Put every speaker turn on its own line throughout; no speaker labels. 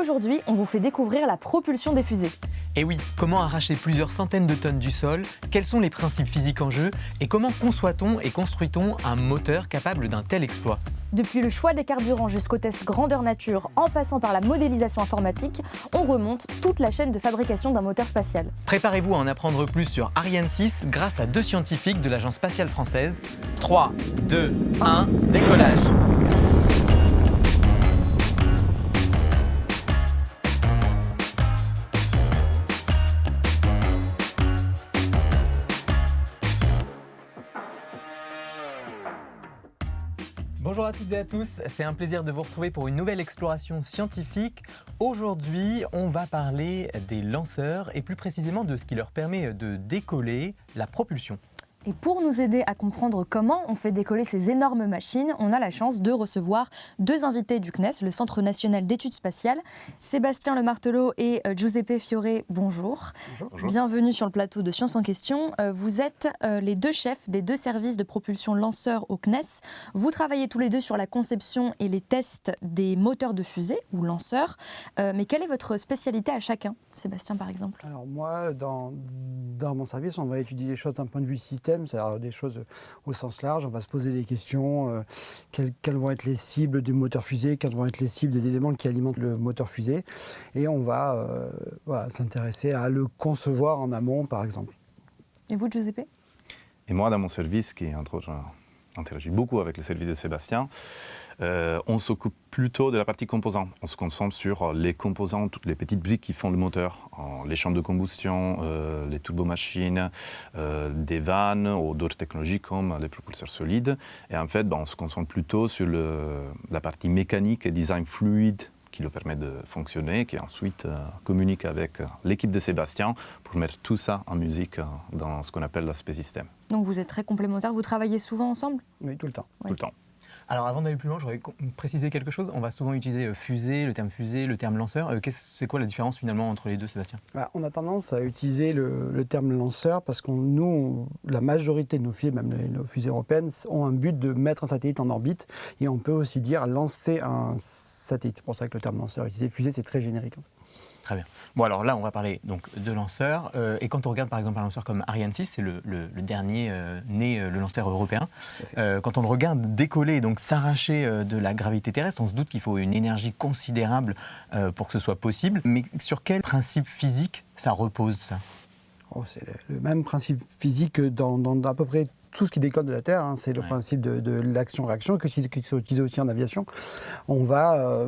Aujourd'hui, on vous fait découvrir la propulsion des fusées.
Et oui, comment arracher plusieurs centaines de tonnes du sol, quels sont les principes physiques en jeu et comment conçoit-on et construit-on un moteur capable d'un tel exploit?
Depuis le choix des carburants jusqu'au test grandeur nature, en passant par la modélisation informatique, on remonte toute la chaîne de fabrication d'un moteur spatial.
Préparez-vous à en apprendre plus sur Ariane 6 grâce à 2 scientifiques de l'Agence spatiale française. 3, 2, 1, décollage! Bonjour à toutes et à tous, c'est un plaisir de vous retrouver pour une nouvelle exploration scientifique. Aujourd'hui, on va parler des lanceurs et plus précisément de ce qui leur permet de décoller, la propulsion.
Et pour nous aider à comprendre comment on fait décoller ces énormes machines, on a la chance de recevoir 2 invités du CNES, le Centre national d'études spatiales, Sébastien Lemartelot et Giuseppe Fiore. Bonjour.
Bonjour.
Bienvenue sur le plateau de Science en question. Vous êtes les 2 chefs des 2 services de propulsion lanceurs au CNES. Vous travaillez tous les 2 sur la conception et les tests des moteurs de fusée ou lanceurs. Mais quelle est votre spécialité à chacun, Sébastien par exemple?
Alors moi, dans mon service, on va étudier les choses d'un point de vue système, c'est-à-dire des choses au sens large. On va se poser des questions, quelles vont être les cibles du moteur fusée, quelles vont être les cibles des éléments qui alimentent le moteur fusée. Et on va s'intéresser à le concevoir en amont, par exemple.
Et vous, Giuseppe?
Et moi, dans mon service, qui entre autres interagit beaucoup avec le service de Sébastien, on s'occupe plutôt de la partie composants. On se concentre sur les composants, toutes les petites briques qui font le moteur, les chambres de combustion, les turbomachines, des vannes ou d'autres technologies comme les propulseurs solides. Et en fait, on se concentre plutôt sur la partie mécanique et design fluide qui le permet de fonctionner, qui ensuite communique avec l'équipe de Sébastien pour mettre tout ça en musique dans ce qu'on appelle l'aspect système.
Donc vous êtes très complémentaires, vous travaillez souvent ensemble?
Oui, tout le temps.
Oui.
Tout le temps.
Alors avant d'aller plus loin, j'aurais précisé quelque chose. On va souvent utiliser fusée, le terme lanceur. C'est quoi la différence finalement entre les deux, Sébastien?
On a tendance à utiliser le terme lanceur parce que la majorité de nos fusées, même nos fusées européennes, ont un but de mettre un satellite en orbite. Et on peut aussi dire lancer un satellite. C'est pour ça que le terme lanceur est utilisé. Fusée, c'est très générique.
Très bien. Bon alors là, on va parler donc de lanceurs. Et quand on regarde par exemple un lanceur comme Ariane 6, c'est le dernier né, le lanceur européen. Quand on le regarde décoller, donc s'arracher de la gravité terrestre, on se doute qu'il faut une énergie considérable pour que ce soit possible. Mais sur quel principe physique ça repose, ça?
C'est le même principe physique que dans à peu près tout ce qui décolle de la Terre. C'est le principe de l'action-réaction qui est utilisé aussi en aviation. On va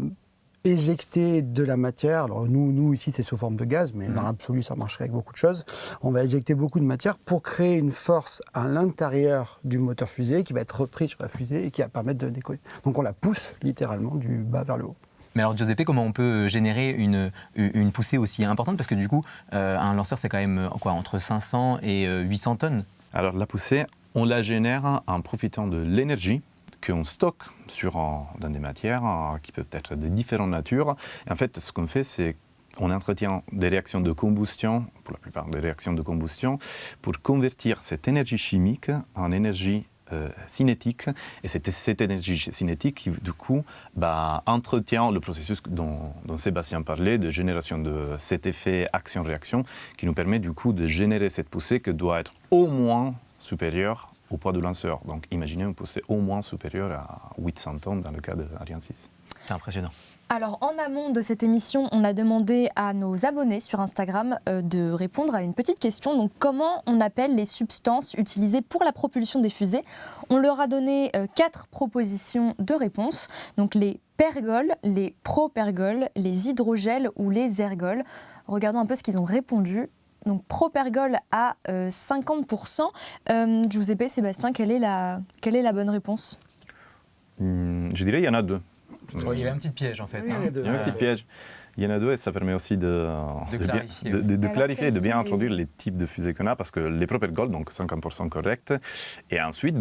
éjecter de la matière. Alors nous ici c'est sous forme de gaz, mais dans l'absolu ça marcherait avec beaucoup de choses. On va éjecter beaucoup de matière pour créer une force à l'intérieur du moteur fusée qui va être reprise sur la fusée et qui va permettre de décoller. Donc on la pousse littéralement du bas vers le haut.
Mais alors Giuseppe, comment on peut générer une poussée aussi importante? Parce que du coup, un lanceur c'est quand même entre 500 et 800 tonnes.
Alors la poussée, on la génère en profitant de l'énergie qu'on stocke dans des matières qui peuvent être de différentes natures. Et en fait, ce qu'on fait, c'est qu'on entretient des réactions de combustion, pour la plupart des réactions de combustion, pour convertir cette énergie chimique en énergie cinétique. Et c'est cette énergie cinétique qui, du coup, entretient le processus dont Sébastien parlait, de génération de cet effet action-réaction, qui nous permet, du coup, de générer cette poussée qui doit être au moins supérieure au poids du lanceur. Donc imaginez une poussée au moins supérieure à 800 tonnes dans le cas de Ariane 6.
C'est impressionnant.
Alors, en amont de cette émission, on a demandé à nos abonnés sur Instagram de répondre à une petite question. Donc, comment on appelle les substances utilisées pour la propulsion des fusées? On leur a donné 4 propositions de réponse. Donc, les pergols, les propergols, les hydrogels ou les ergols. Regardons un peu ce qu'ils ont répondu. Donc, propergol à 50%. Giuseppe, Sébastien, quelle est la bonne réponse?
Je dirais qu'il y en a 2.
Il y avait un petit piège en fait.
Oui,
Il y a un petit piège. Il y en a 2 et ça permet aussi de clarifier et de bien introduire les types de fusées qu'on a, parce que les propergols, donc 50% correct, et ensuite,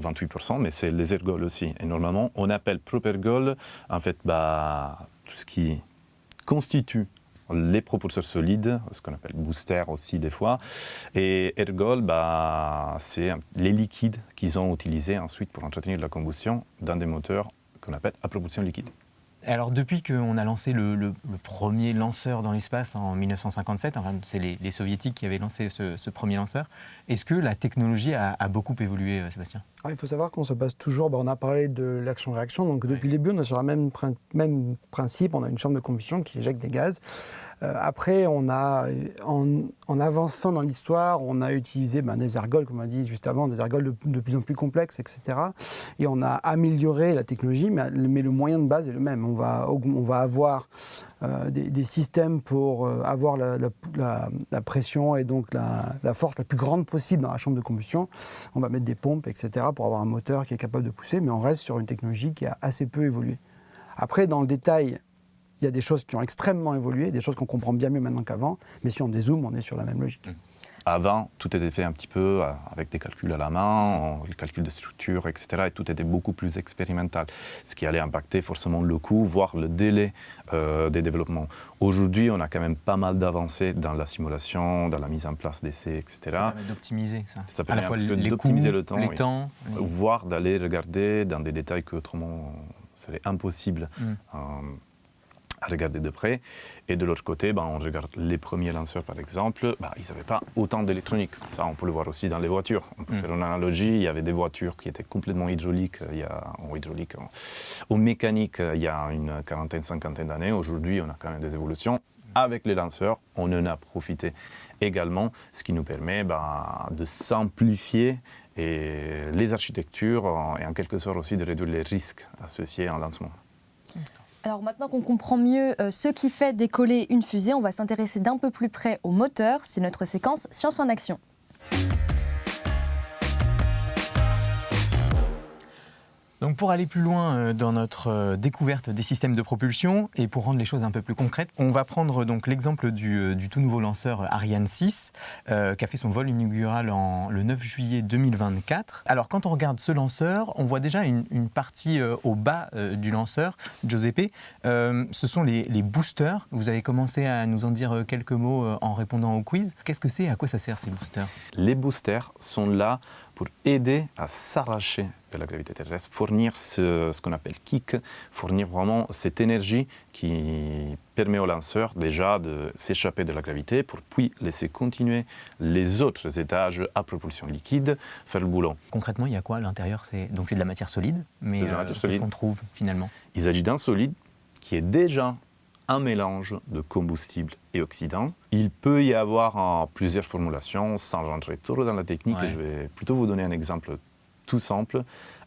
28%, mais c'est les ergols aussi. Et normalement, on appelle propergol, en fait, tout ce qui constitue les propulseurs solides, ce qu'on appelle booster aussi des fois, et ergol, c'est les liquides qu'ils ont utilisés ensuite pour entretenir la combustion dans des moteurs qu'on appelle à propulsion liquide.
Alors depuis qu'on a lancé le premier lanceur dans l'espace en 1957, enfin, c'est les soviétiques qui avaient lancé ce premier lanceur, est-ce que la technologie a beaucoup évolué, Sébastien ?
Alors, il faut savoir qu'on se base toujours, on a parlé de l'action-réaction, donc depuis le début on est sur le même principe, on a une chambre de combustion qui éjecte des gaz. Après, on a, en avançant dans l'histoire, on a utilisé des ergols, comme on a dit juste avant, des ergols de plus en plus complexes, etc. Et on a amélioré la technologie, mais le moyen de base est le même. On va avoir des systèmes pour avoir la pression et donc la force la plus grande possible dans la chambre de combustion. On va mettre des pompes, etc. pour avoir un moteur qui est capable de pousser, mais on reste sur une technologie qui a assez peu évolué. Après, dans le détail, il y a des choses qui ont extrêmement évolué, des choses qu'on comprend bien mieux maintenant qu'avant, mais si on dézoome, on est sur la même logique.
Avant, tout était fait un petit peu avec des calculs à la main, les calculs de structure, etc. Et tout était beaucoup plus expérimental, ce qui allait impacter forcément le coût, voire le délai des développements. Aujourd'hui, on a quand même pas mal d'avancées dans la simulation, dans la mise en place d'essais, etc.
Ça permet d'optimiser ça.
Ça permet d'optimiser le temps,
les temps,
voire d'aller regarder dans des détails qu'autrement serait impossible à regarder de près. Et de l'autre côté, on regarde les premiers lanceurs, par exemple, ils n'avaient pas autant d'électronique. Ça, on peut le voir aussi dans les voitures. On peut faire une analogie, il y avait des voitures qui étaient complètement hydrauliques, ou mécaniques, il y a une quarantaine, cinquantaine d'années. Aujourd'hui, on a quand même des évolutions. Avec les lanceurs, on en a profité également, ce qui nous permet de simplifier les architectures et en quelque sorte aussi de réduire les risques associés à un lancement.
Alors maintenant qu'on comprend mieux ce qui fait décoller une fusée, on va s'intéresser d'un peu plus près au moteur. C'est notre séquence Science en action.
Donc pour aller plus loin dans notre découverte des systèmes de propulsion et pour rendre les choses un peu plus concrètes, on va prendre donc l'exemple du tout nouveau lanceur Ariane 6 qui a fait son vol inaugural le 9 juillet 2024. Alors quand on regarde ce lanceur, on voit déjà une partie au bas du lanceur, Giuseppe. Ce sont les boosters. Vous avez commencé à nous en dire quelques mots en répondant au quiz. Qu'est-ce que c'est et à quoi ça sert ces boosters ?
Les boosters sont là pour aider à s'arracher de la gravité terrestre, fournir ce qu'on appelle kick, fournir vraiment cette énergie qui permet au lanceur déjà de s'échapper de la gravité pour puis laisser continuer les autres étages à propulsion liquide faire le boulot.
Concrètement, il y a quoi à l'intérieur ? Donc c'est de la matière solide, mais qu'est-ce qu'on trouve finalement ?
Il s'agit d'un solide qui est déjà un mélange de combustible et oxydant. Il peut y avoir plusieurs formulations, sans rentrer trop dans la technique, et je vais plutôt vous donner un exemple tout simple.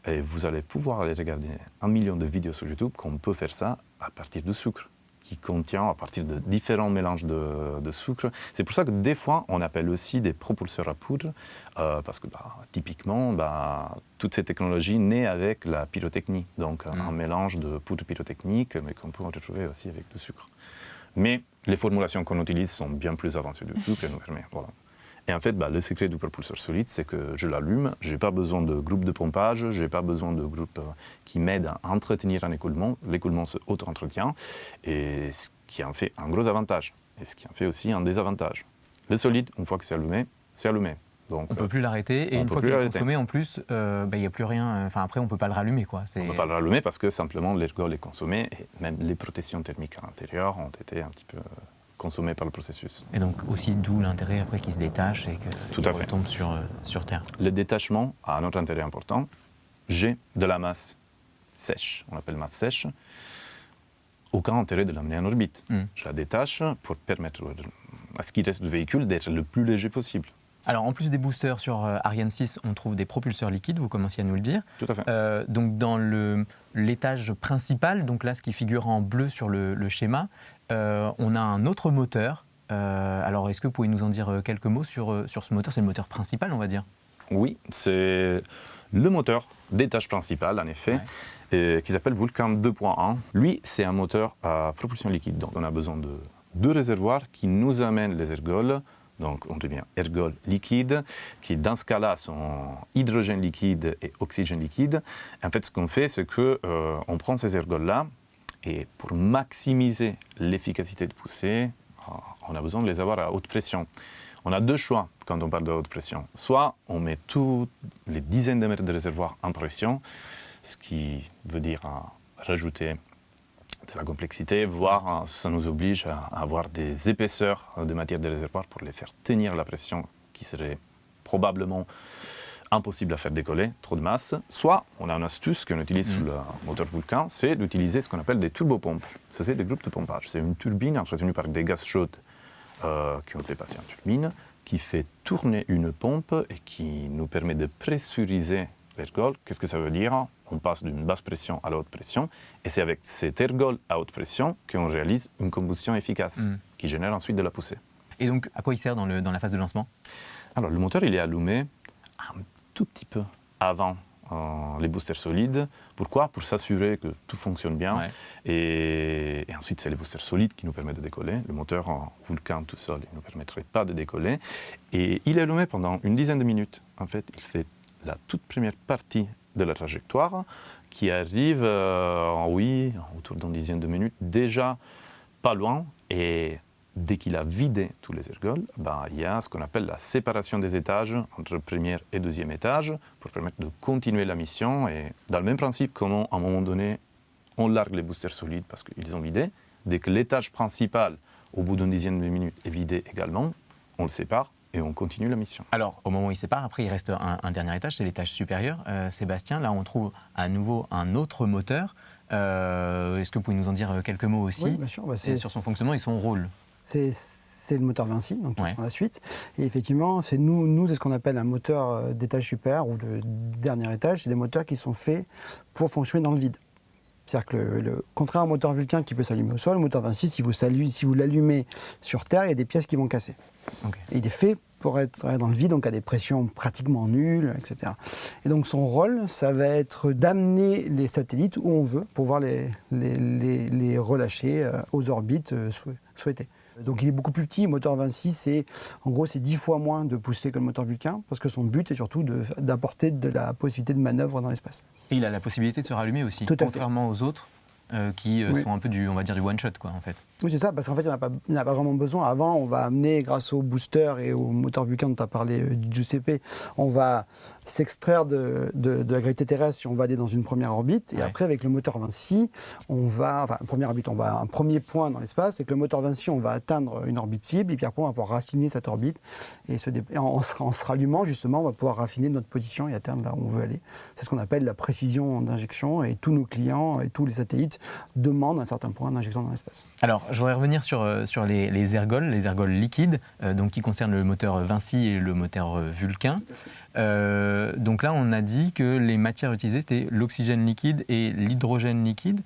Et vous allez pouvoir aller regarder 1 million de vidéos sur YouTube qu'on peut faire ça à partir de sucre, qui contient à partir de différents mélanges de sucre. C'est pour ça que des fois, on appelle aussi des propulseurs à poudre, parce que typiquement, toutes ces technologies naissent avec la pyrotechnie, donc un mélange de poudre pyrotechnique, mais qu'on peut retrouver aussi avec du sucre. Mais les formulations qu'on utilise sont bien plus avancées du sucre et nous permettent. Voilà. Et en fait, le secret du propulseur solide, c'est que je l'allume, je n'ai pas besoin de groupe de pompage, je n'ai pas besoin de groupe qui m'aide à entretenir un écoulement. L'écoulement se auto-entretient, et ce qui en fait un gros avantage, et ce qui en fait aussi un désavantage. Le solide, une fois que c'est allumé, c'est allumé. Donc,
on ne peut plus l'arrêter, et une fois qu'il est consommé, en plus, il n'y a plus rien. Après, on ne peut pas le rallumer, quoi.
On ne peut pas le rallumer parce que simplement l'ergol est consommé, et même les protections thermiques à l'intérieur ont été un petit peu consommé par le processus.
Et donc aussi d'où l'intérêt après qu'il se détache et qu'il retombe sur Terre.
Le détachement a un autre intérêt important. J'ai de la masse sèche, on l'appelle masse sèche. Aucun intérêt de l'amener en orbite. Je la détache pour permettre à ce qui reste du véhicule d'être le plus léger possible.
Alors en plus des boosters sur Ariane 6, on trouve des propulseurs liquides, vous commenciez à nous le dire.
Tout à fait.
Donc dans l'étage principal, donc là ce qui figure en bleu sur le schéma, on a un autre moteur. Alors est-ce que vous pouvez nous en dire quelques mots sur ce moteur ? C'est le moteur principal, on va dire.
Oui, c'est le moteur d'étage principal, en effet, qui s'appelle Vulcan 2.1. Lui, c'est un moteur à propulsion liquide. Donc on a besoin de 2 réservoirs qui nous amènent les ergols. Donc on devient ergol liquide, qui dans ce cas-là sont hydrogène liquide et oxygène liquide. En fait, ce qu'on fait, c'est qu'on prend ces ergols-là, et pour maximiser l'efficacité de poussée, on a besoin de les avoir à haute pression. On a 2 choix quand on parle de haute pression. Soit on met toutes les dizaines de mètres de réservoir en pression, ce qui veut dire rajouter de la complexité, voire ça nous oblige à avoir des épaisseurs de matière de réservoir pour les faire tenir la pression qui serait probablement impossible à faire décoller, trop de masse. Soit, on a une astuce qu'on utilise sur le moteur Vulcain, c'est d'utiliser ce qu'on appelle des turbopompes. Ça, c'est des groupes de pompage. C'est une turbine entretenue par des gaz chauds qui ont fait passer en turbine, qui fait tourner une pompe et qui nous permet de pressuriser l'ergol. Qu'est-ce que ça veut dire? On passe d'une basse pression à la haute pression, et c'est avec cet ergol à haute pression qu'on réalise une combustion efficace, qui génère ensuite de la poussée.
Et donc, à quoi il sert dans la phase de lancement?
Alors, le moteur, il est allumé un tout petit peu avant les boosters solides. Pourquoi? Pour s'assurer que tout fonctionne bien.
Ouais.
Et ensuite, c'est les boosters solides qui nous permettent de décoller. Le moteur en Vulcain tout seul, il ne nous permettrait pas de décoller. Et il est allumé pendant une dizaine de minutes. En fait, il fait la toute première partie de la trajectoire qui arrive, autour d'une dizaine de minutes, déjà pas loin. Et dès qu'il a vidé tous les ergols, il y a ce qu'on appelle la séparation des étages entre le premier et deuxième étage pour permettre de continuer la mission. Et dans le même principe, comment à un moment donné, on largue les boosters solides parce qu'ils ont vidé. Dès que l'étage principal, au bout d'une dizaine de minutes, est vidé également, on le sépare et on continue la mission.
Alors, au moment où il sépare, après, il reste un dernier étage, c'est l'étage supérieur. Sébastien, là, on trouve à nouveau un autre moteur. Est-ce que vous pouvez nous en dire quelques mots aussi?
Oui, bien sûr.
Sur son fonctionnement et son rôle?
C'est le moteur Vinci, donc
Ouais.
on la suite. Et effectivement, c'est ce qu'on appelle un moteur d'étage supérieur ou de dernier étage. C'est des moteurs qui sont faits pour fonctionner dans le vide. C'est-à-dire que contrairement au moteur Vulcain qui peut s'allumer au sol, le moteur Vinci, si vous l'allumez sur Terre, il y a des pièces qui vont casser.
Okay.
Et il est fait pour être dans le vide, donc à des pressions pratiquement nulles, etc. Et donc son rôle, ça va être d'amener les satellites où on veut pour pouvoir les relâcher aux orbites souhaitées. Donc il est beaucoup plus petit, le moteur Vinci, c'est 10 fois moins de poussée que le moteur Vulcain, parce que son but, c'est surtout d'apporter de la possibilité de manœuvre dans l'espace.
Et il a la possibilité de se rallumer aussi,
Tout à fait.
contrairement aux autres qui sont un peu du one-shot, quoi, en fait.
Oui, c'est ça, parce qu'en fait, il n'y en a pas vraiment besoin. Avant, on va amener, grâce au booster et au moteur Vulcain dont tu as parlé du Giuseppe, on va s'extraire de la gravité terrestre si on va aller dans une première orbite. Et après, avec le moteur Vinci, un premier point dans l'espace. Avec le moteur Vinci, on va atteindre une orbite cible, et puis après, on va pouvoir raffiner cette orbite. Et en se rallumant, justement, on va pouvoir raffiner notre position et atteindre là où on veut aller. C'est ce qu'on appelle la précision d'injection. Et tous nos clients et tous les satellites demandent un certain point d'injection dans l'espace.
Alors, je voudrais revenir sur les ergols liquides, donc qui concernent le moteur Vinci et le moteur Vulcain. Donc là, on a dit que les matières utilisées, c'était l'oxygène liquide et l'hydrogène liquide.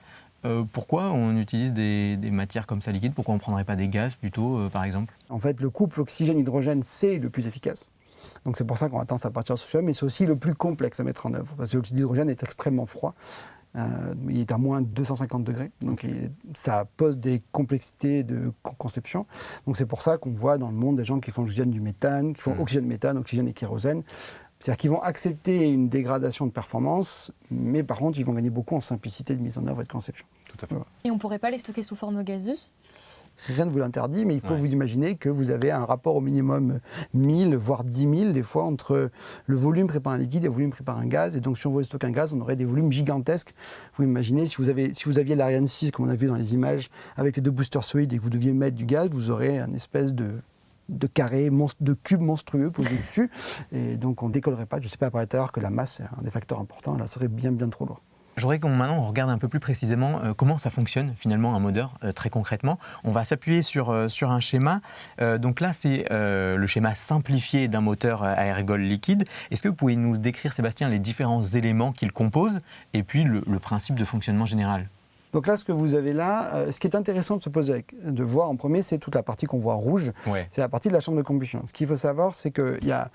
Pourquoi on utilise des matières comme ça liquides? Pourquoi on ne prendrait pas des gaz plutôt, par exemple?
En fait, le couple oxygène-hydrogène, c'est le plus efficace. Donc c'est pour ça qu'on a tendance à partir sur celui-là, mais c'est aussi le plus complexe à mettre en œuvre, parce que l'oxyde d'hydrogène est extrêmement froid. Il est à moins 250 degrés, donc ça pose des complexités de conception. Donc c'est pour ça qu'on voit dans le monde des gens qui font l'oxygène du méthane, qui font oxygène-méthane, oxygène et kérosène. C'est-à-dire qu'ils vont accepter une dégradation de performance, mais par contre, ils vont gagner beaucoup en simplicité de mise en œuvre et de conception.
Tout à fait.
Voilà.
Et on ne pourrait pas les stocker sous forme gazeuse?
Rien ne vous l'interdit, mais il faut vous imaginer que vous avez un rapport au minimum 1000, voire 10 000, des fois, entre le volume pris par un liquide et le volume pris par un gaz. Et donc, si on voulait stocker un gaz, on aurait des volumes gigantesques. Vous imaginez, si vous aviez l'Ariane 6, comme on a vu dans les images, avec les deux boosters solides et que vous deviez mettre du gaz, vous aurez un espèce de carré, de cube monstrueux posé dessus. Et donc, on ne décollerait pas. Je ne sais pas, parler tout à l'heure que la masse est un des facteurs importants. Là, ça serait bien trop lourd.
Je voudrais qu'on maintenant on regarde un peu plus précisément comment ça fonctionne finalement un moteur très concrètement. On va s'appuyer sur un schéma. Donc là c'est le schéma simplifié d'un moteur à ergol liquide. Est-ce que vous pouvez nous décrire, Sébastien, les différents éléments qu'il compose et puis le principe de fonctionnement général?
Donc là, ce que vous avez là, ce qui est intéressant de voir en premier, c'est toute la partie qu'on voit rouge.
Ouais.
C'est la partie de la chambre de combustion. Ce qu'il faut savoir, c'est qu'il y a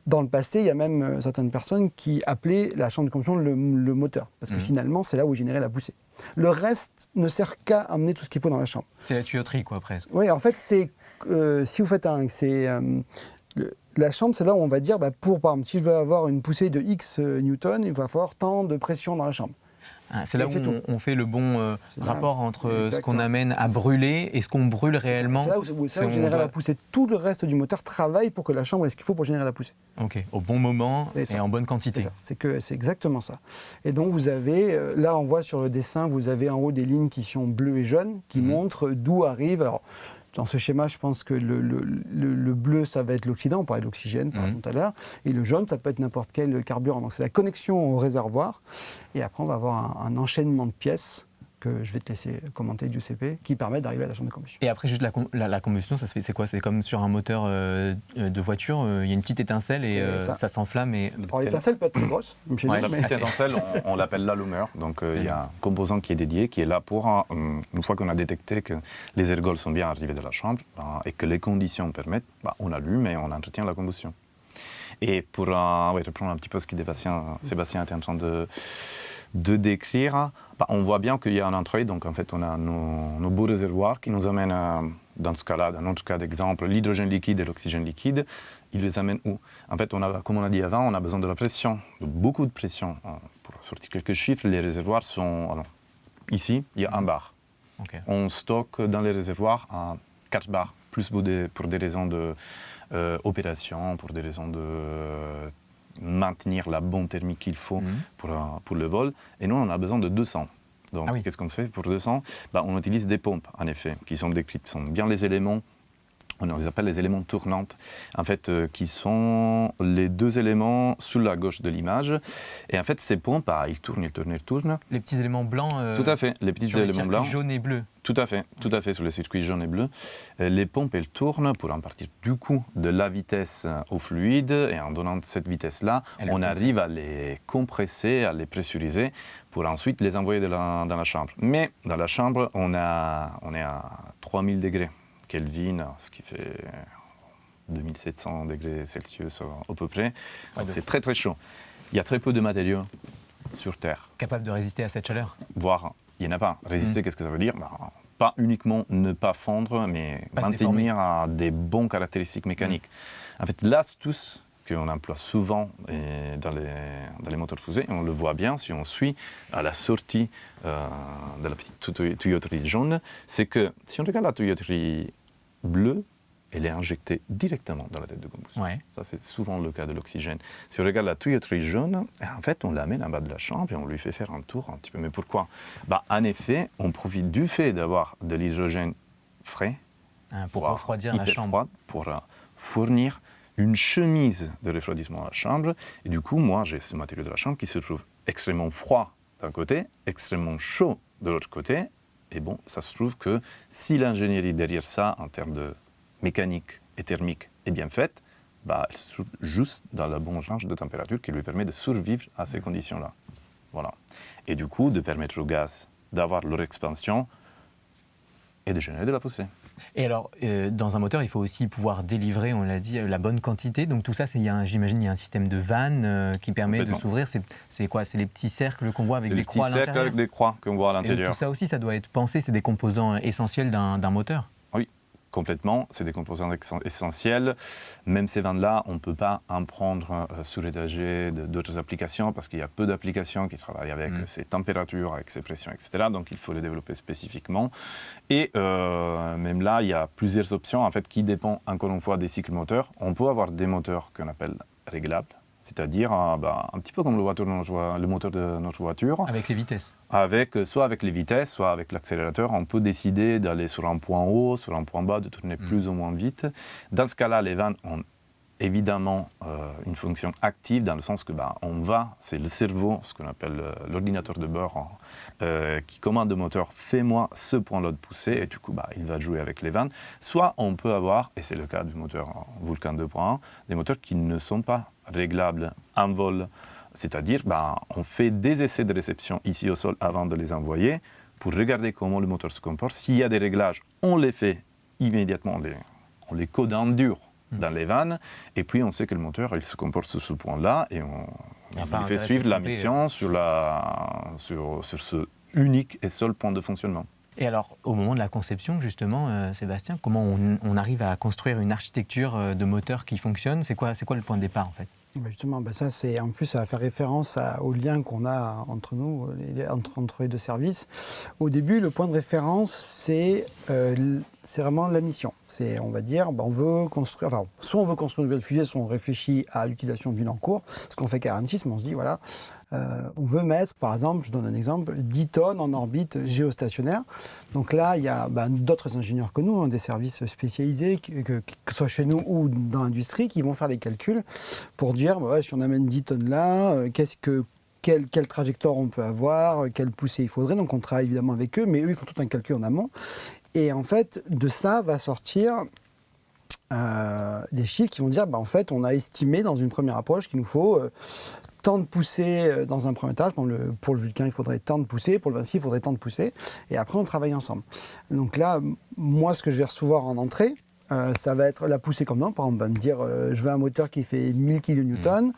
dans le passé, il y a même certaines personnes qui appelaient la chambre de combustion le moteur, parce que finalement, c'est là où est générée la poussée. Le reste ne sert qu'à amener tout ce qu'il faut dans la chambre.
C'est la tuyauterie, quoi, presque.
Oui, en fait, c'est si vous faites la chambre, c'est là où on va dire, par exemple, si je veux avoir une poussée de X newtons, il va falloir tant de pression dans la chambre.
C'est là
Et c'est
où on fait le bon
C'est là.
rapport entre ce
Exactement.
qu'on amène à brûler et ce qu'on brûle réellement.
C'est là où vous
C'est- on
générez
doit-
la poussée. Tout le reste du moteur travaille pour que la chambre ait ce qu'il faut pour générer la poussée.
Ok, au bon moment
C'est ça.
et en bonne quantité.
C'est exactement ça. Et donc vous avez, là on voit sur le dessin, vous avez en haut des lignes qui sont bleues et jaunes, qui montrent d'où arrive. Alors, dans ce schéma, je pense que le bleu, ça va être l'oxydant, on parlait d'oxygène par exemple tout à l'heure, et le jaune, ça peut être n'importe quel carburant. Donc c'est la connexion au réservoir, et après on va avoir un enchaînement de pièces que je vais te laisser commenter, Giuseppe, qui permettent d'arriver à la chambre de combustion.
Et après, juste la combustion, ça se fait, c'est quoi? C'est comme sur un moteur de voiture, il y a une petite étincelle et
Et
ça s'enflamme. Et...
Alors l'étincelle peut être très grosse, chez
Ouais,
nous,
la
mais-
petite étincelle, on l'appelle l'allumeur. Donc il y a un composant qui est dédié, qui est là pour, une fois qu'on a détecté que les ergols sont bien arrivés de la chambre et que les conditions permettent, on allume et on entretient la combustion. Et pour reprendre un petit peu ce que Sébastien était en train de décrire, on voit bien qu'il y a un entrée, donc en fait on a nos beaux réservoirs qui nous amènent, dans ce cas-là, dans notre cas d'exemple, l'hydrogène liquide et l'oxygène liquide. Ils les amènent où? En fait, comme on a dit avant, on a besoin de la pression, de beaucoup de pression. Pour sortir quelques chiffres, les réservoirs sont... Alors, ici, il y a 1 bar.
Ok.
On stocke dans les réservoirs 4 bars, plus pour des raisons d'opération, pour des raisons de maintenir la bonne thermique qu'il faut pour le vol. Et nous, on a besoin de 200. Donc, qu'est-ce qu'on fait pour 200? On utilise des pompes, en effet, qui sont décrites. Ce sont bien les éléments, on les appelle les éléments tournantes, en fait, qui sont les 2 éléments sous la gauche de l'image. Et en fait, ces pompes, ils tournent.
Les petits éléments blancs.
Tout à fait, les petits
sur les
éléments
circuits
blancs.
jaunes et bleus.
Tout à fait, sur les circuits jaunes et bleus. Les pompes, elles tournent pour en partir du coup de la vitesse au fluide, et en donnant cette vitesse-là, on arrive à les compresser, à les pressuriser, pour ensuite les envoyer dans la chambre. Mais dans la chambre, on est à 3000 degrés Kelvin, ce qui fait 2700 degrés Celsius à peu près. Donc c'est très très chaud. Il y a très peu de matériaux sur Terre.
Capable de résister à cette chaleur.
Voire, il n'y en a pas. Résister, qu'est-ce que ça veut dire? Pas uniquement ne pas fondre, mais
Pas se
maintenir des bonnes caractéristiques mécaniques. En fait, l'astuce qu'on emploie souvent dans les moteurs fusées, et on le voit bien si on suit à la sortie de la petite tuyauterie jaune, c'est que si on regarde la tuyauterie bleue, elle est injectée directement dans la tête de combustion.
Ouais.
Ça, c'est souvent le cas de l'oxygène. Si on regarde la tuyauterie jaune, en fait, on l'amène en bas de la chambre et on lui fait faire un tour un petit peu. Mais pourquoi? En effet, on profite du fait d'avoir de l'hydrogène frais
Pour refroidir la
hyper
chambre.
froide, pour fournir une chemise de refroidissement à la chambre. Et du coup, moi, j'ai ce matériau de la chambre qui se trouve extrêmement froid d'un côté, extrêmement chaud de l'autre côté. Et bon, ça se trouve que si l'ingénierie derrière ça, en termes de mécanique et thermique, est bien faite, elle se trouve juste dans la bonne range de température qui lui permet de survivre à ces conditions-là. Voilà. Et du coup, de permettre au gaz d'avoir leur expansion et de générer de la poussée.
Et alors, dans un moteur, il faut aussi pouvoir délivrer, on l'a dit, la bonne quantité. Donc tout ça, j'imagine, il y a un système de vannes qui permet de s'ouvrir. C'est quoi? C'est les petits cercles qu'on voit avec des croix à l'intérieur?
C'est les petits cercles avec des croix qu'on voit à
Et donc,
l'intérieur.
tout ça aussi, ça doit être pensé, c'est des composants essentiels d'un moteur.
Oui, complètement. C'est des composants essentiels. Même ces vannes-là, on ne peut pas en prendre sur étagé d'autres applications parce qu'il y a peu d'applications qui travaillent avec ces températures, avec ces pressions, etc. Donc il faut les développer spécifiquement. Et même là, il y a plusieurs options en fait, qui dépendent encore une fois des cycles moteurs. On peut avoir des moteurs qu'on appelle réglables, c'est-à-dire un petit peu comme le moteur de notre voiture.
Avec les vitesses.
Soit avec les vitesses, soit avec l'accélérateur, on peut décider d'aller sur un point haut, sur un point bas, de tourner plus ou moins vite. Dans ce cas-là, les vannes ont évidemment une fonction active dans le sens que c'est le cerveau, ce qu'on appelle l'ordinateur de bord, qui commande au moteur, fais-moi ce point-là de poussée, et du coup il va jouer avec les vannes. Soit on peut avoir, et c'est le cas du moteur Vulcan 2.1, des moteurs qui ne sont pas réglables en vol. C'est-à-dire, on fait des essais de réception ici au sol avant de les envoyer pour regarder comment le moteur se comporte. S'il y a des réglages, on les fait immédiatement, on les code en dur dans les vannes, et puis on sait que le moteur il se comporte sur ce point-là, et on lui fait suivre la mission sur ce unique et seul point de fonctionnement.
Et alors, au moment de la conception, justement, Sébastien, comment on arrive à construire une architecture de moteur qui fonctionne? C'est quoi le point de départ, en fait?
Justement, ça, en plus, ça va faire référence au lien qu'on a entre nous, entre les deux services. Au début, le point de référence, c'est vraiment la mission. On va dire, on veut construire, soit on veut construire une nouvelle fusée, soit on réfléchit à l'utilisation d'une en cours. Ce qu'on fait qu'à Ariane 6, on se dit, voilà, on veut mettre, par exemple, je donne un exemple, 10 tonnes en orbite géostationnaire. Donc là, il y a d'autres ingénieurs que nous, des services spécialisés, que ce soit chez nous ou dans l'industrie, qui vont faire des calculs pour dire, si on amène 10 tonnes là, quelle trajectoire on peut avoir, quelle poussée il faudrait. Donc on travaille évidemment avec eux, mais eux, ils font tout un calcul en amont. Et en fait, de ça va sortir des chiffres qui vont dire, en fait, on a estimé dans une première approche qu'il nous faut tant de poussées dans un premier étage. Pour le Vulcain, il faudrait tant de poussées. Pour le Vinci, il faudrait tant de poussées. Et après, on travaille ensemble. Donc là, moi, ce que je vais recevoir en entrée, ça va être la poussée comme non. Par exemple, on va me dire, je veux un moteur qui fait 1000 kN.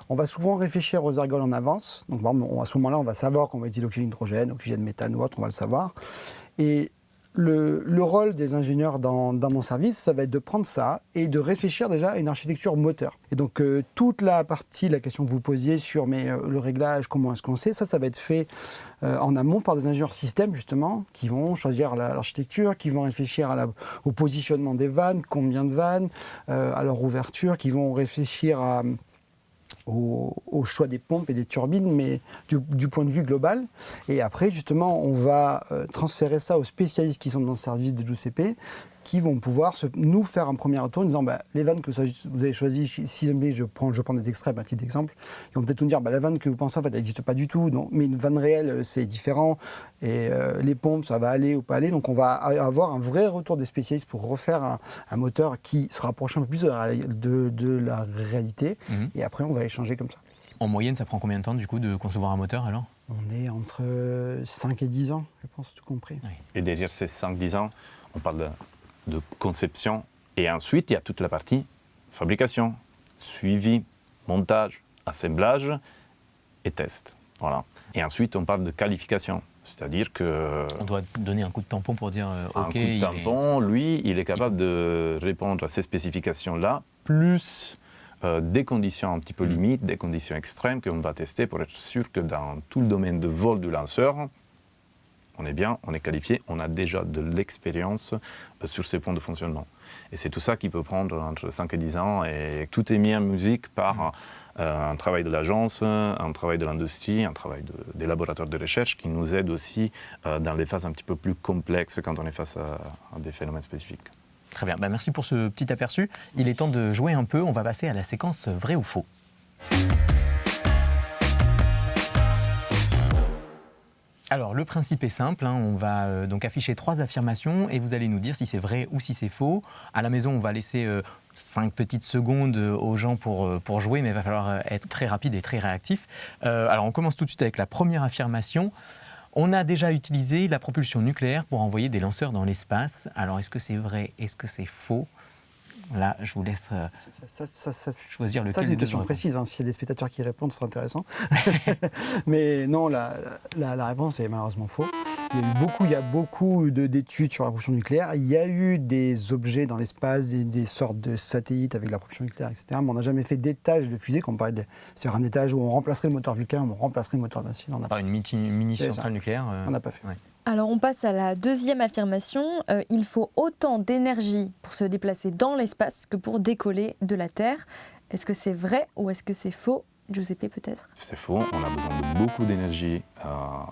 On va souvent réfléchir aux ergols en avance. Donc, à ce moment-là, on va savoir qu'on va utiliser l'oxygène hydrogène, l'oxygène méthane ou autre, on va le savoir. Et le rôle des ingénieurs dans mon service, ça va être de prendre ça et de réfléchir déjà à une architecture moteur. Et donc, toute la partie, la question que vous posiez sur le réglage, comment est-ce qu'on sait, ça va être fait en amont par des ingénieurs système, justement, qui vont choisir l'architecture, qui vont réfléchir au positionnement des vannes, combien de vannes, à leur ouverture, qui vont réfléchir au choix des pompes et des turbines, mais du point de vue global. Et après, justement, on va transférer ça aux spécialistes qui sont dans le service de Giuseppe, qui vont pouvoir nous faire un premier retour en disant les vannes que vous avez choisies, si jamais je prends des extraits, un petit exemple, ils vont peut-être nous dire la vanne que vous pensez, en fait, elle n'existe pas du tout, non, mais une vanne réelle, c'est différent, et les pompes, ça va aller ou pas aller. Donc on va avoir un vrai retour des spécialistes pour refaire un moteur qui se rapproche un peu plus de la réalité, et après on va échanger comme ça.
En moyenne, ça prend combien de temps, du coup, de concevoir un moteur, alors ?
On est entre 5 et 10 ans, je pense, tout compris.
Oui. Et derrière ces 5-10 ans, on parle de conception, et ensuite il y a toute la partie fabrication, suivi, montage, assemblage et test. Voilà. Et ensuite on parle de qualification, c'est-à-dire que...
On doit donner un coup de tampon pour dire OK.
Un coup de tampon, lui, il est capable de répondre à ces spécifications-là, plus des conditions un petit peu limites, des conditions extrêmes qu'on va tester pour être sûr que dans tout le domaine de vol du lanceur, on est bien, on est qualifié, on a déjà de l'expérience sur ces points de fonctionnement. Et c'est tout ça qui peut prendre entre 5 et 10 ans, et tout est mis en musique par un travail de l'agence, un travail de l'industrie, un travail des laboratoires de recherche qui nous aident aussi dans les phases un petit peu plus complexes quand on est face à des phénomènes spécifiques.
Très bien, merci pour ce petit aperçu. Il est temps de jouer un peu, on va passer à la séquence vrai ou faux. Alors, le principe est simple, on va donc afficher 3 affirmations et vous allez nous dire si c'est vrai ou si c'est faux. À la maison, on va laisser 5 petites secondes aux gens pour jouer, mais il va falloir être très rapide et très réactif. Alors, on commence tout de suite avec la première affirmation. On a déjà utilisé la propulsion nucléaire pour envoyer des lanceurs dans l'espace. Alors, est-ce que c'est vrai? Est-ce que c'est faux? Là, je vous laisse choisir lequel.
Ça, c'est une question précise. S'il y a des spectateurs qui répondent, ce sera intéressant. Mais non, la réponse est malheureusement faux. Il y a beaucoup d'études sur la propulsion nucléaire. Il y a eu des objets dans l'espace, des sortes de satellites avec la propulsion nucléaire, etc. Mais on n'a jamais fait d'étage de fusée, comme on parlait c'est-à-dire un étage où on remplacerait le moteur Vulcain, on remplacerait le moteur Vinci. On n'a pas.
Une mini centrale nucléaire.
On n'a pas fait.
Ouais.
Alors on passe à la deuxième affirmation. Il faut autant d'énergie pour se déplacer dans l'espace que pour décoller de la Terre. Est-ce que c'est vrai ou est-ce que c'est faux? Giuseppe, peut-être? C'est
faux. On a besoin de beaucoup d'énergie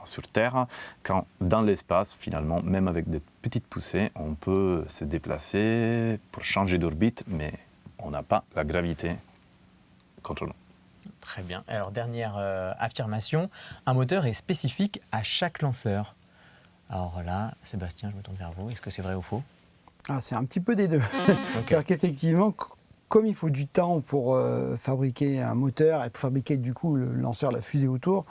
sur Terre. Quand dans l'espace, finalement, même avec des petites poussées, on peut se déplacer pour changer d'orbite, mais on n'a pas la gravité contre nous.
Très bien. Alors dernière affirmation. Un moteur est spécifique à chaque lanceur. Alors là, Sébastien, je me tourne vers vous. Est-ce que c'est vrai ou faux?
C'est un petit peu des deux. Okay. C'est-à-dire qu'effectivement, comme il faut du temps pour fabriquer un moteur et pour fabriquer du coup le lanceur, la fusée autour,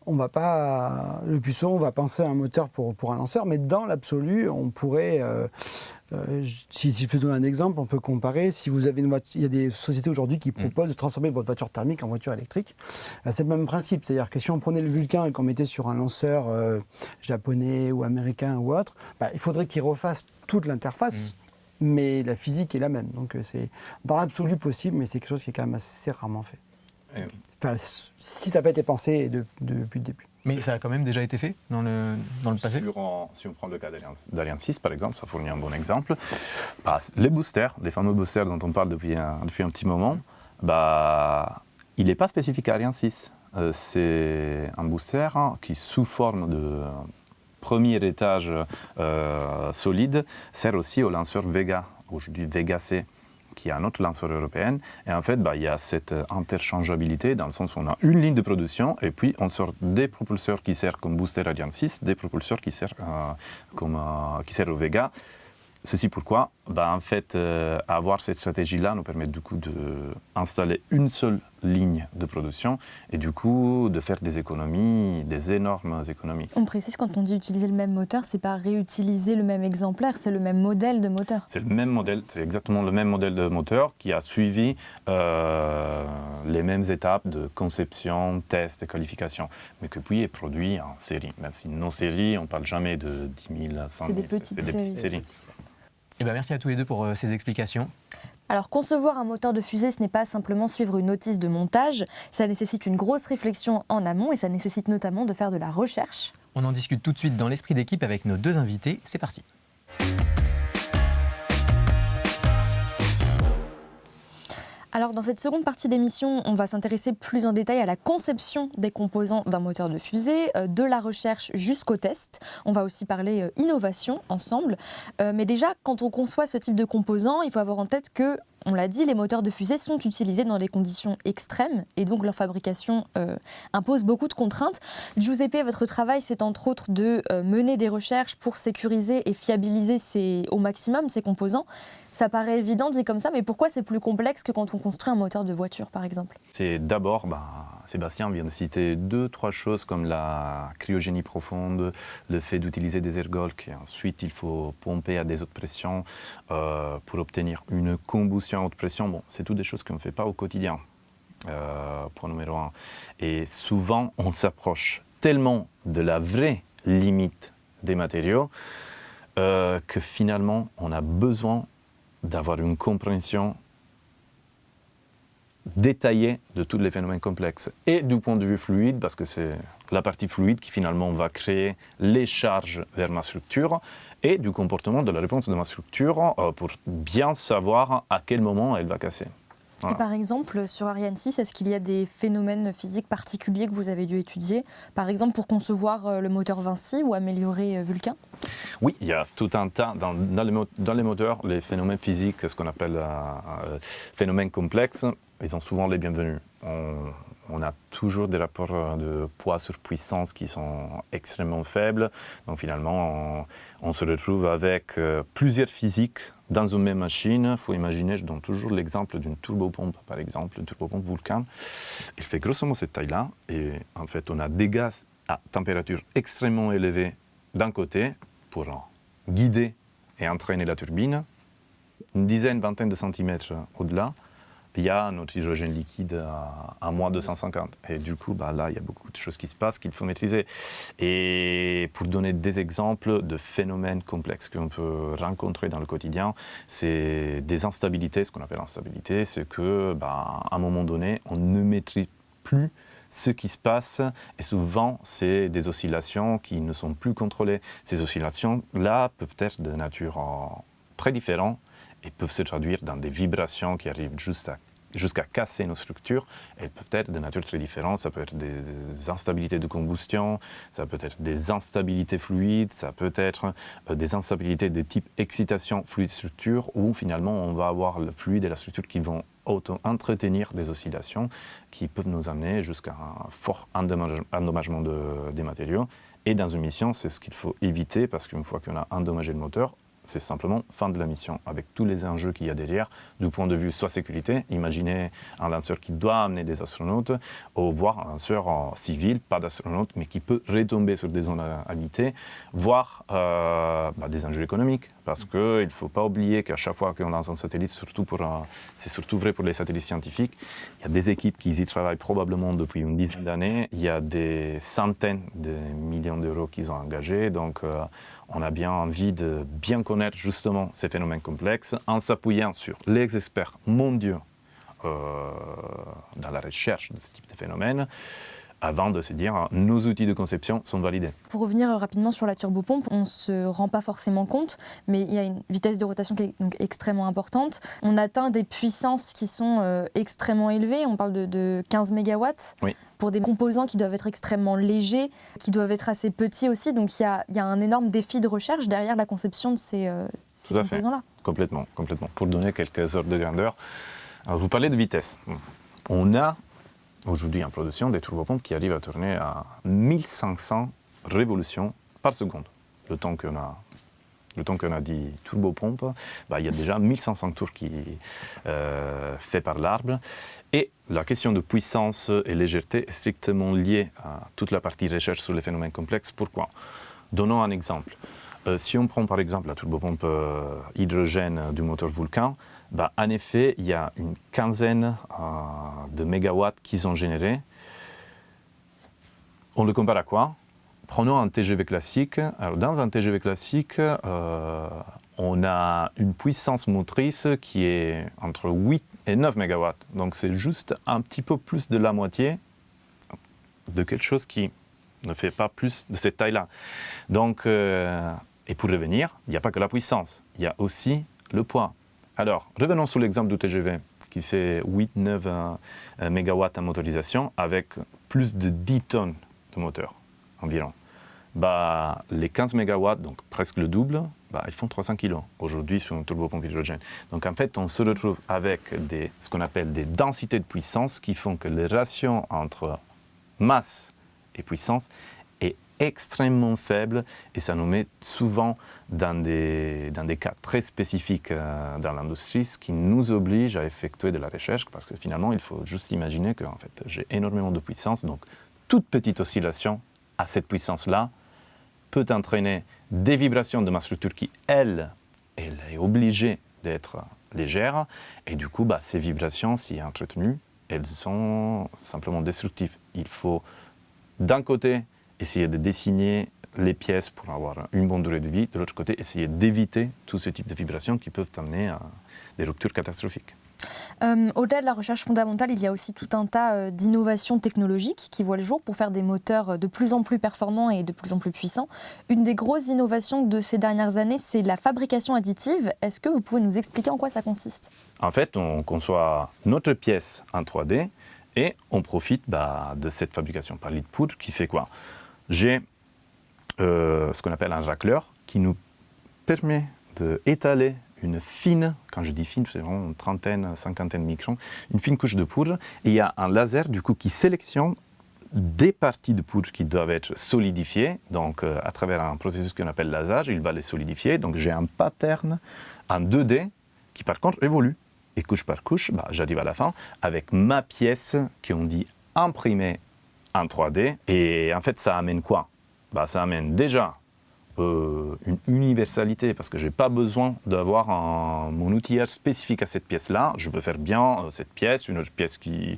on va pas, le plus souvent, on va penser à un moteur pour un lanceur, mais dans l'absolu, on pourrait, si je peux donner un exemple, on peut comparer, si vous avez une voiture, il y a des sociétés aujourd'hui qui proposent de transformer votre voiture thermique en voiture électrique. C'est le même principe, c'est-à-dire que si on prenait le Vulcain et qu'on mettait sur un lanceur japonais ou américain ou autre, il faudrait qu'il refasse toute l'interface. mais la physique est la même. Donc c'est dans l'absolu possible, mais c'est quelque chose qui est quand même assez rarement fait. Enfin, si ça n'a pas été pensé depuis le début.
Mais ça a quand même déjà été fait dans le passé.
Si on prend le cas d'Ariane 6, par exemple, ça fournit un bon exemple. Les boosters, les fameux boosters dont on parle depuis un petit moment, il n'est pas spécifique à Ariane 6. C'est un booster qui, sous forme de premier étage solide, sert aussi au lanceur Vega, aujourd'hui Vega C, qui est un autre lanceur européen. Et en fait, il y a cette interchangeabilité dans le sens où on a une ligne de production et puis on sort des propulseurs qui servent comme booster Ariane 6, des propulseurs qui servent au Vega. Ceci pourquoi, en fait, avoir cette stratégie-là nous permet du coup d'installer une seule ligne de production et du coup de faire des économies, des énormes économies.
On précise, quand on dit utiliser le même moteur, c'est pas réutiliser le même exemplaire, c'est le même modèle de moteur.
C'est le même modèle, c'est exactement le même modèle de moteur qui a suivi les mêmes étapes de conception, test et qualification, mais que puis est produit en série. Même si non série, on ne parle jamais de 10 000, 100 000.
C'est des petites séries.
Merci à tous les deux pour ces explications.
Alors, concevoir un moteur de fusée, ce n'est pas simplement suivre une notice de montage, ça nécessite une grosse réflexion en amont et ça nécessite notamment de faire de la recherche.
On en discute tout de suite dans l'esprit d'équipe avec nos deux invités. C'est parti.
Alors dans cette seconde partie d'émission, on va s'intéresser plus en détail à la conception des composants d'un moteur de fusée, de la recherche jusqu'au test. On va aussi parler innovation ensemble. Mais déjà, quand on conçoit ce type de composants, il faut avoir en tête que, on l'a dit, les moteurs de fusée sont utilisés dans des conditions extrêmes et donc leur fabrication impose beaucoup de contraintes. Giuseppe, votre travail, c'est entre autres de mener des recherches pour sécuriser et fiabiliser au maximum ces composants. Ça paraît évident dit comme ça, mais pourquoi c'est plus complexe que quand on construit un moteur de voiture, par exemple ?
C'est d'abord, Sébastien vient de citer 2-3 choses comme la cryogénie profonde, le fait d'utiliser des ergols, et ensuite il faut pomper à des hautes pressions pour obtenir une combustion à haute pression. Bon, c'est toutes des choses qu'on ne fait pas au quotidien, point numéro 1. Et souvent, on s'approche tellement de la vraie limite des matériaux que finalement, on a besoin d'avoir une compréhension détaillée de tous les phénomènes complexes. Et du point de vue fluide, parce que c'est la partie fluide qui finalement va créer les charges vers ma structure, et du comportement de la réponse de ma structure pour bien savoir à quel moment elle va casser. Voilà.
Et par exemple, sur Ariane 6, est-ce qu'il y a des phénomènes physiques particuliers que vous avez dû étudier ? Par exemple, pour concevoir le moteur Vinci ou améliorer Vulcain ?
Oui, il y a tout un tas, dans les moteurs, les phénomènes physiques, ce qu'on appelle phénomènes complexes, ils sont souvent les bienvenus. On a toujours des rapports de poids sur puissance qui sont extrêmement faibles. Donc finalement, on se retrouve avec plusieurs physiques dans une même machine. Il faut imaginer, je donne toujours l'exemple d'une turbopompe, par exemple, une turbopompe Vulcain. Il fait grosso modo cette taille-là. Et en fait, on a des gaz à température extrêmement élevée d'un côté pour guider et entraîner la turbine. Une dizaine, vingtaine de centimètres au-delà, il y a notre hydrogène liquide à moins 250. Et du coup, là, il y a beaucoup de choses qui se passent qu'il faut maîtriser. Et pour donner des exemples de phénomènes complexes qu'on peut rencontrer dans le quotidien, c'est des instabilités. Ce qu'on appelle instabilité, c'est qu'à un moment donné, on ne maîtrise plus ce qui se passe, et souvent, c'est des oscillations qui ne sont plus contrôlées. Ces oscillations-là peuvent être de nature très différente et peuvent se traduire dans des vibrations qui arrivent jusqu'à casser nos structures. Elles peuvent être de nature très différente. Ça peut être des instabilités de combustion, ça peut être des instabilités fluides, ça peut être des instabilités de type excitation fluide-structure, où finalement, on va avoir le fluide et la structure qui vont auto-entretenir des oscillations qui peuvent nous amener jusqu'à un fort endommagement des matériaux. Et dans une mission, c'est ce qu'il faut éviter, parce qu'une fois qu'on a endommagé le moteur, c'est simplement fin de la mission, avec tous les enjeux qu'il y a derrière, du point de vue soit sécurité, imaginez un lanceur qui doit amener des astronautes, ou voire un lanceur civil, pas d'astronautes, mais qui peut retomber sur des zones habitées, voire des enjeux économiques, parce qu'il ne faut pas oublier qu'à chaque fois qu'on lance un satellite, c'est surtout vrai pour les satellites scientifiques, il y a des équipes qui y travaillent probablement depuis une dizaine d'années, il y a des centaines de millions d'euros qu'ils ont engagés, donc on a bien envie de bien connaître justement ces phénomènes complexes en s'appuyant sur les experts mondiaux dans la recherche de ce type de phénomène, avant de se dire nos outils de conception sont validés.
Pour revenir rapidement sur la turbopompe, on ne se rend pas forcément compte, mais il y a une vitesse de rotation qui est donc extrêmement importante. On atteint des puissances qui sont extrêmement élevées, on parle de 15 mégawatts.
Oui.
Pour des composants qui doivent être extrêmement légers, qui doivent être assez petits aussi. Donc il y a un énorme défi de recherche derrière la conception de ces composants-là.
Complètement. Pour donner quelques ordres de grandeur, alors, vous parlez de vitesse. On a aujourd'hui en production des turbopompes qui arrivent à tourner à 1500 révolutions par seconde. Le temps qu'on a dit turbopompe, il y a déjà 1500 tours qui faits par l'arbre. Et la question de puissance et légèreté est strictement liée à toute la partie recherche sur les phénomènes complexes. Pourquoi ? Donnons un exemple. Si on prend par exemple la turbopompe hydrogène du moteur Vulcain, en effet, il y a une quinzaine de mégawatts qu'ils ont générés. On le compare à quoi ? Prenons un TGV classique. Alors, dans un TGV classique, on a une puissance motrice qui est entre 8 et 9 mégawatts. Donc c'est juste un petit peu plus de la moitié de quelque chose qui ne fait pas plus de cette taille-là. Donc, et pour revenir, il n'y a pas que la puissance, il y a aussi le poids. Alors, revenons sur l'exemple du TGV qui fait 8-9 mégawatts en motorisation avec plus de 10 tonnes de moteur environ. Les 15 mégawatts, donc presque le double, ils font 300 kg aujourd'hui sur une turbopompe hydrogène. Donc en fait, on se retrouve avec ce qu'on appelle des densités de puissance qui font que le ratio entre masse et puissance est extrêmement faible et ça nous met souvent dans des cas très spécifiques dans l'industrie, ce qui nous oblige à effectuer de la recherche parce que finalement, il faut juste imaginer que en fait, j'ai énormément de puissance, donc toute petite oscillation à cette puissance-là peut entraîner des vibrations de ma structure qui, elle est obligée d'être légère. Et du coup, ces vibrations, si entretenues, elles sont simplement destructives. Il faut, d'un côté, essayer de dessiner les pièces pour avoir une bonne durée de vie. De l'autre côté, essayer d'éviter tout ce type de vibrations qui peuvent amener à des ruptures catastrophiques.
Au-delà de la recherche fondamentale, il y a aussi tout un tas d'innovations technologiques qui voient le jour pour faire des moteurs de plus en plus performants et de plus en plus puissants. Une des grosses innovations de ces dernières années, c'est la fabrication additive. Est-ce que vous pouvez nous expliquer en quoi ça consiste ?
En fait, on conçoit notre pièce en 3D et on profite de cette fabrication par lit de poudre qui fait quoi ? J'ai ce qu'on appelle un racleur qui nous permet d'étaler une fine, quand je dis fine, c'est vraiment une trentaine, cinquantaine de microns, une fine couche de poudre. Et il y a un laser du coup qui sélectionne des parties de poudre qui doivent être solidifiées. Donc à travers un processus qu'on appelle lasage, il va les solidifier. Donc j'ai un pattern en 2D qui par contre évolue. Et couche par couche, j'arrive à la fin avec ma pièce qu'on dit imprimée en 3D. Et en fait, ça amène quoi ? Ça amène déjà une universalité parce que je n'ai pas besoin d'avoir mon outillage spécifique à cette pièce-là. Je peux faire bien cette pièce, une autre pièce qui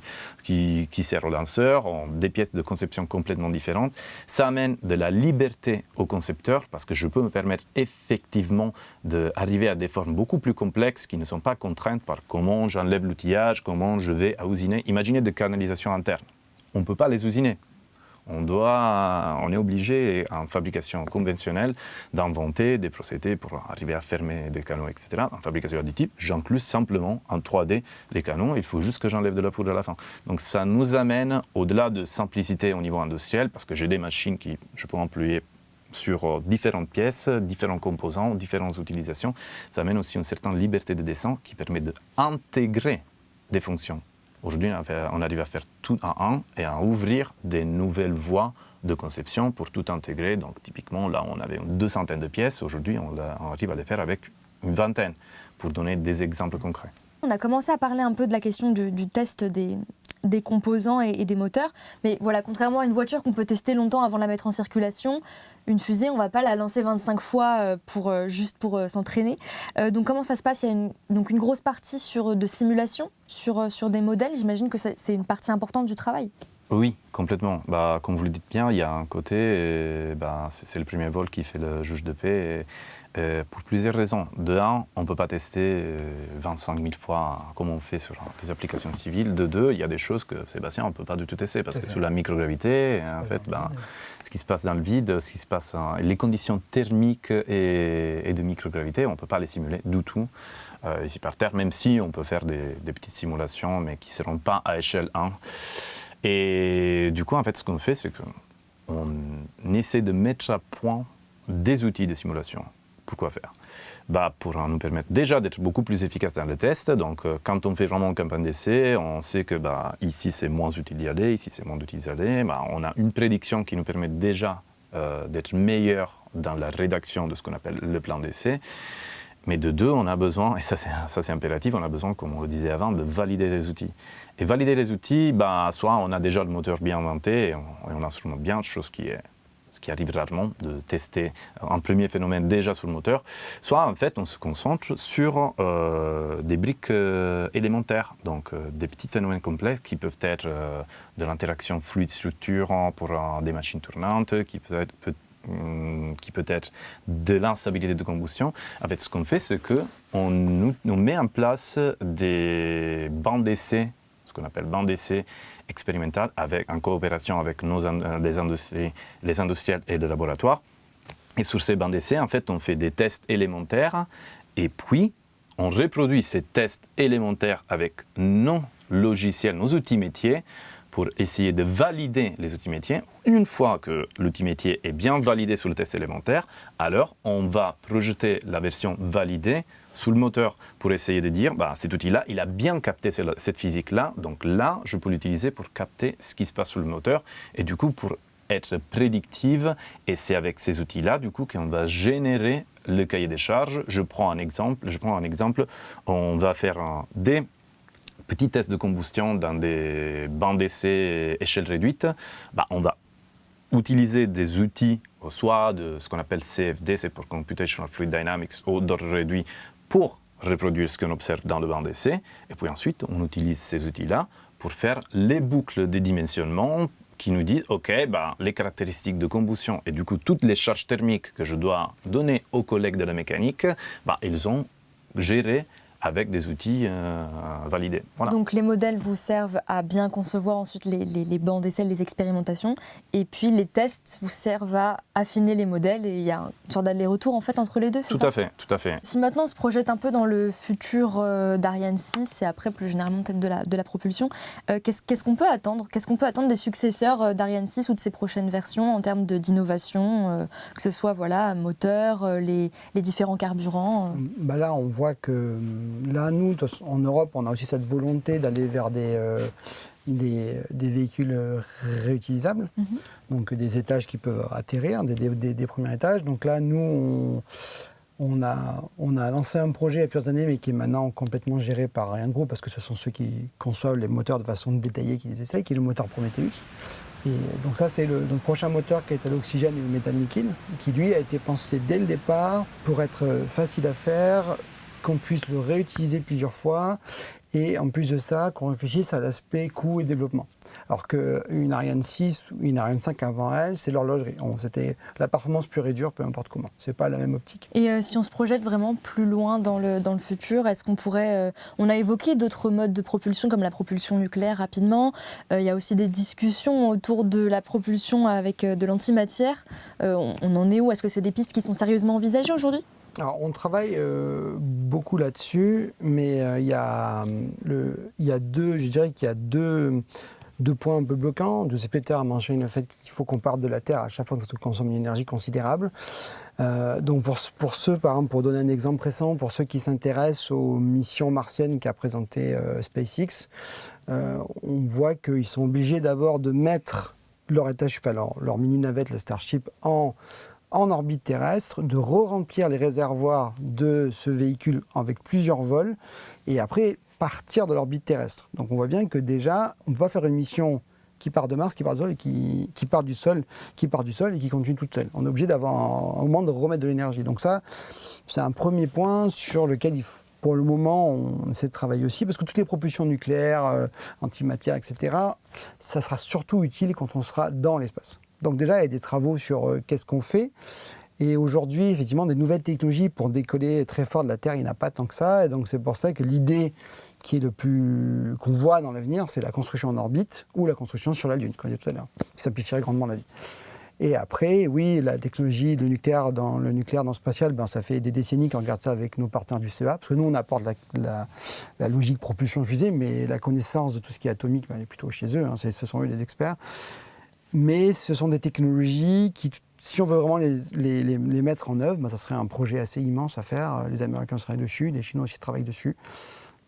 sert au lanceur, des pièces de conception complètement différentes. Ça amène de la liberté au concepteur parce que je peux me permettre effectivement d'arriver à des formes beaucoup plus complexes qui ne sont pas contraintes par comment j'enlève l'outillage, comment je vais à usiner. Imaginez des canalisations internes. On ne peut pas les usiner. On est obligé, en fabrication conventionnelle, d'inventer des procédés pour arriver à fermer des canaux, etc. En fabrication additive, j'inclus simplement en 3D les canaux, il faut juste que j'enlève de la poudre à la fin. Donc ça nous amène au-delà de simplicité au niveau industriel, parce que j'ai des machines que je peux employer sur différentes pièces, différents composants, différentes utilisations. Ça amène aussi une certaine liberté de dessin qui permet d'intégrer des fonctions. Aujourd'hui, on arrive à faire tout en un et à ouvrir des nouvelles voies de conception pour tout intégrer. Donc, typiquement, là, on avait une 200 de pièces. Aujourd'hui, on arrive à les faire avec une 20, pour donner des exemples concrets.
On a commencé à parler un peu de la question du test des des composants et des moteurs. Mais voilà, contrairement à une voiture qu'on peut tester longtemps avant de la mettre en circulation, une fusée, on ne va pas la lancer 25 fois juste pour s'entraîner. Donc comment ça se passe? Il y a donc une grosse partie de simulation sur des modèles. J'imagine que c'est une partie importante du travail.
Oui, complètement. Comme vous le dites bien, il y a un côté, c'est le premier vol qui fait le juge de paix, pour plusieurs raisons. De un, on ne peut pas tester 25 000 fois comme on fait sur des applications civiles. De deux, il y a des choses que, Sébastien, on ne peut pas du tout tester, parce que sur la microgravité, en fait, ce qui se passe dans le vide, ce qui se passe, les conditions thermiques et de microgravité, on ne peut pas les simuler du tout ici par terre, même si on peut faire des petites simulations, mais qui ne seront pas à échelle 1. Et du coup, en fait, ce qu'on fait, c'est qu'on essaie de mettre à point des outils de simulation. Pourquoi faire? Pour nous permettre déjà d'être beaucoup plus efficaces dans les tests. Donc, quand on fait vraiment une campagne d'essai, on sait que ici, c'est moins utile d'y aller, ici, c'est moins utile d'y aller. On a une prédiction qui nous permet déjà d'être meilleur dans la rédaction de ce qu'on appelle le plan d'essai. Mais de deux, on a besoin, et ça c'est impératif, on a besoin, comme on le disait avant, de valider les outils. Et valider les outils, soit on a déjà le moteur bien inventé, et on instrumente bien, chose qui arrive rarement, de tester un premier phénomène déjà sur le moteur, soit en fait on se concentre sur des briques élémentaires, donc des petits phénomènes complexes qui peuvent être de l'interaction fluide-structure pour des machines tournantes, qui peut être de l'instabilité de combustion. En fait, ce qu'on fait, c'est qu'on met en place des bancs d'essai, ce qu'on appelle bancs d'essai expérimentales, en coopération avec les industriels et les laboratoires. Et sur ces bancs d'essai, en fait, on fait des tests élémentaires et puis on reproduit ces tests élémentaires avec nos logiciels, nos outils métiers, pour essayer de valider les outils métiers. Une fois que l'outil métier est bien validé sur le test élémentaire, alors on va projeter la version validée sous le moteur pour essayer de dire cet outil-là, il a bien capté cette physique-là, donc là, je peux l'utiliser pour capter ce qui se passe sur le moteur et du coup pour être prédictive. Et c'est avec ces outils-là, du coup, qu'on va générer le cahier des charges. Je prends un exemple. On va faire des petits tests de combustion dans des bancs d'essai échelle réduite. On va utiliser des outils, soit de ce qu'on appelle CFD, c'est pour Computational Fluid Dynamics, ou d'ordre réduit, pour reproduire ce qu'on observe dans le banc d'essai. Et puis ensuite, on utilise ces outils-là pour faire les boucles de dimensionnement qui nous disent, OK, les caractéristiques de combustion et du coup toutes les charges thermiques que je dois donner aux collègues de la mécanique, ils ont géré avec des outils validés. Voilà.
Donc les modèles vous servent à bien concevoir ensuite les bancs d'essai, les expérimentations, et puis les tests vous servent à affiner les modèles, et il y a une sorte d'aller-retour en fait entre les deux, c'est ça?
Tout à fait.
Si maintenant on se projette un peu dans le futur d'Ariane 6 et après plus généralement peut-être de la propulsion, qu'est-ce qu'on peut attendre? Qu'est-ce qu'on peut attendre des successeurs d'Ariane 6 ou de ses prochaines versions en termes d'innovation, que ce soit moteur, les différents carburants
Là on voit que nous, en Europe, on a aussi cette volonté d'aller vers des véhicules réutilisables, donc des étages qui peuvent atterrir, des premiers étages. Donc là, nous, on a lancé un projet il y a plusieurs années, mais qui est maintenant complètement géré par Ariane Group, parce que ce sont ceux qui conçoivent les moteurs de façon détaillée, qui les essayent, qui est le moteur Prometheus. Et donc ça, c'est le prochain moteur qui est à l'oxygène et au méthane liquide, qui lui a été pensé dès le départ pour être facile à faire, qu'on puisse le réutiliser plusieurs fois, et en plus de ça, qu'on réfléchisse à l'aspect coût et développement. Alors qu'une Ariane 6 ou une Ariane 5 avant elle, c'est l'horlogerie. C'était la performance pure et dure, peu importe comment. C'est pas la même optique.
Et si on se projette vraiment plus loin dans le futur, est-ce qu'on pourrait... on a évoqué d'autres modes de propulsion, comme la propulsion nucléaire rapidement. Il y a aussi des discussions autour de la propulsion avec de l'antimatière. On en est où? Est-ce que c'est des pistes qui sont sérieusement envisagées aujourd'hui?
Alors, on travaille beaucoup là-dessus, mais il y a deux points un peu bloquants. Joseph Peter a mentionné le fait qu'il faut qu'on parte de la Terre à chaque fois que ça consomme une énergie considérable. Donc pour ceux, par exemple, pour donner un exemple précédent, pour ceux qui s'intéressent aux missions martiennes qu'a présentées SpaceX, on voit qu'ils sont obligés d'abord de mettre leur mini-navette, le Starship, en orbite terrestre, de re-remplir les réservoirs de ce véhicule avec plusieurs vols, et après partir de l'orbite terrestre. Donc on voit bien que déjà, on ne peut pas faire une mission qui part de Mars, qui part du sol, et qui part du sol et qui continue toute seule. On est obligé d'avoir un moment de remettre de l'énergie. Donc ça, c'est un premier point sur lequel pour le moment, on essaie de travailler aussi, parce que toutes les propulsions nucléaires, antimatière, etc., ça sera surtout utile quand on sera dans l'espace. Donc déjà, il y a des travaux sur qu'est-ce qu'on fait. Et aujourd'hui, effectivement, des nouvelles technologies pour décoller très fort de la Terre, il n'y en a pas tant que ça. Et donc c'est pour ça que l'idée qui est qu'on voit dans l'avenir, c'est la construction en orbite ou la construction sur la Lune, comme je disais tout à l'heure, qui simplifierait grandement la vie. Et après, oui, la technologie, le nucléaire dans le spatial, ça fait des décennies qu'on regarde ça avec nos partenaires du CEA, parce que nous, on apporte la logique propulsion fusée, mais la connaissance de tout ce qui est atomique, elle est plutôt chez eux, ce sont eux les experts. Mais ce sont des technologies qui, si on veut vraiment les mettre en œuvre, ça serait un projet assez immense à faire. Les Américains travaillent dessus, les Chinois aussi travaillent dessus.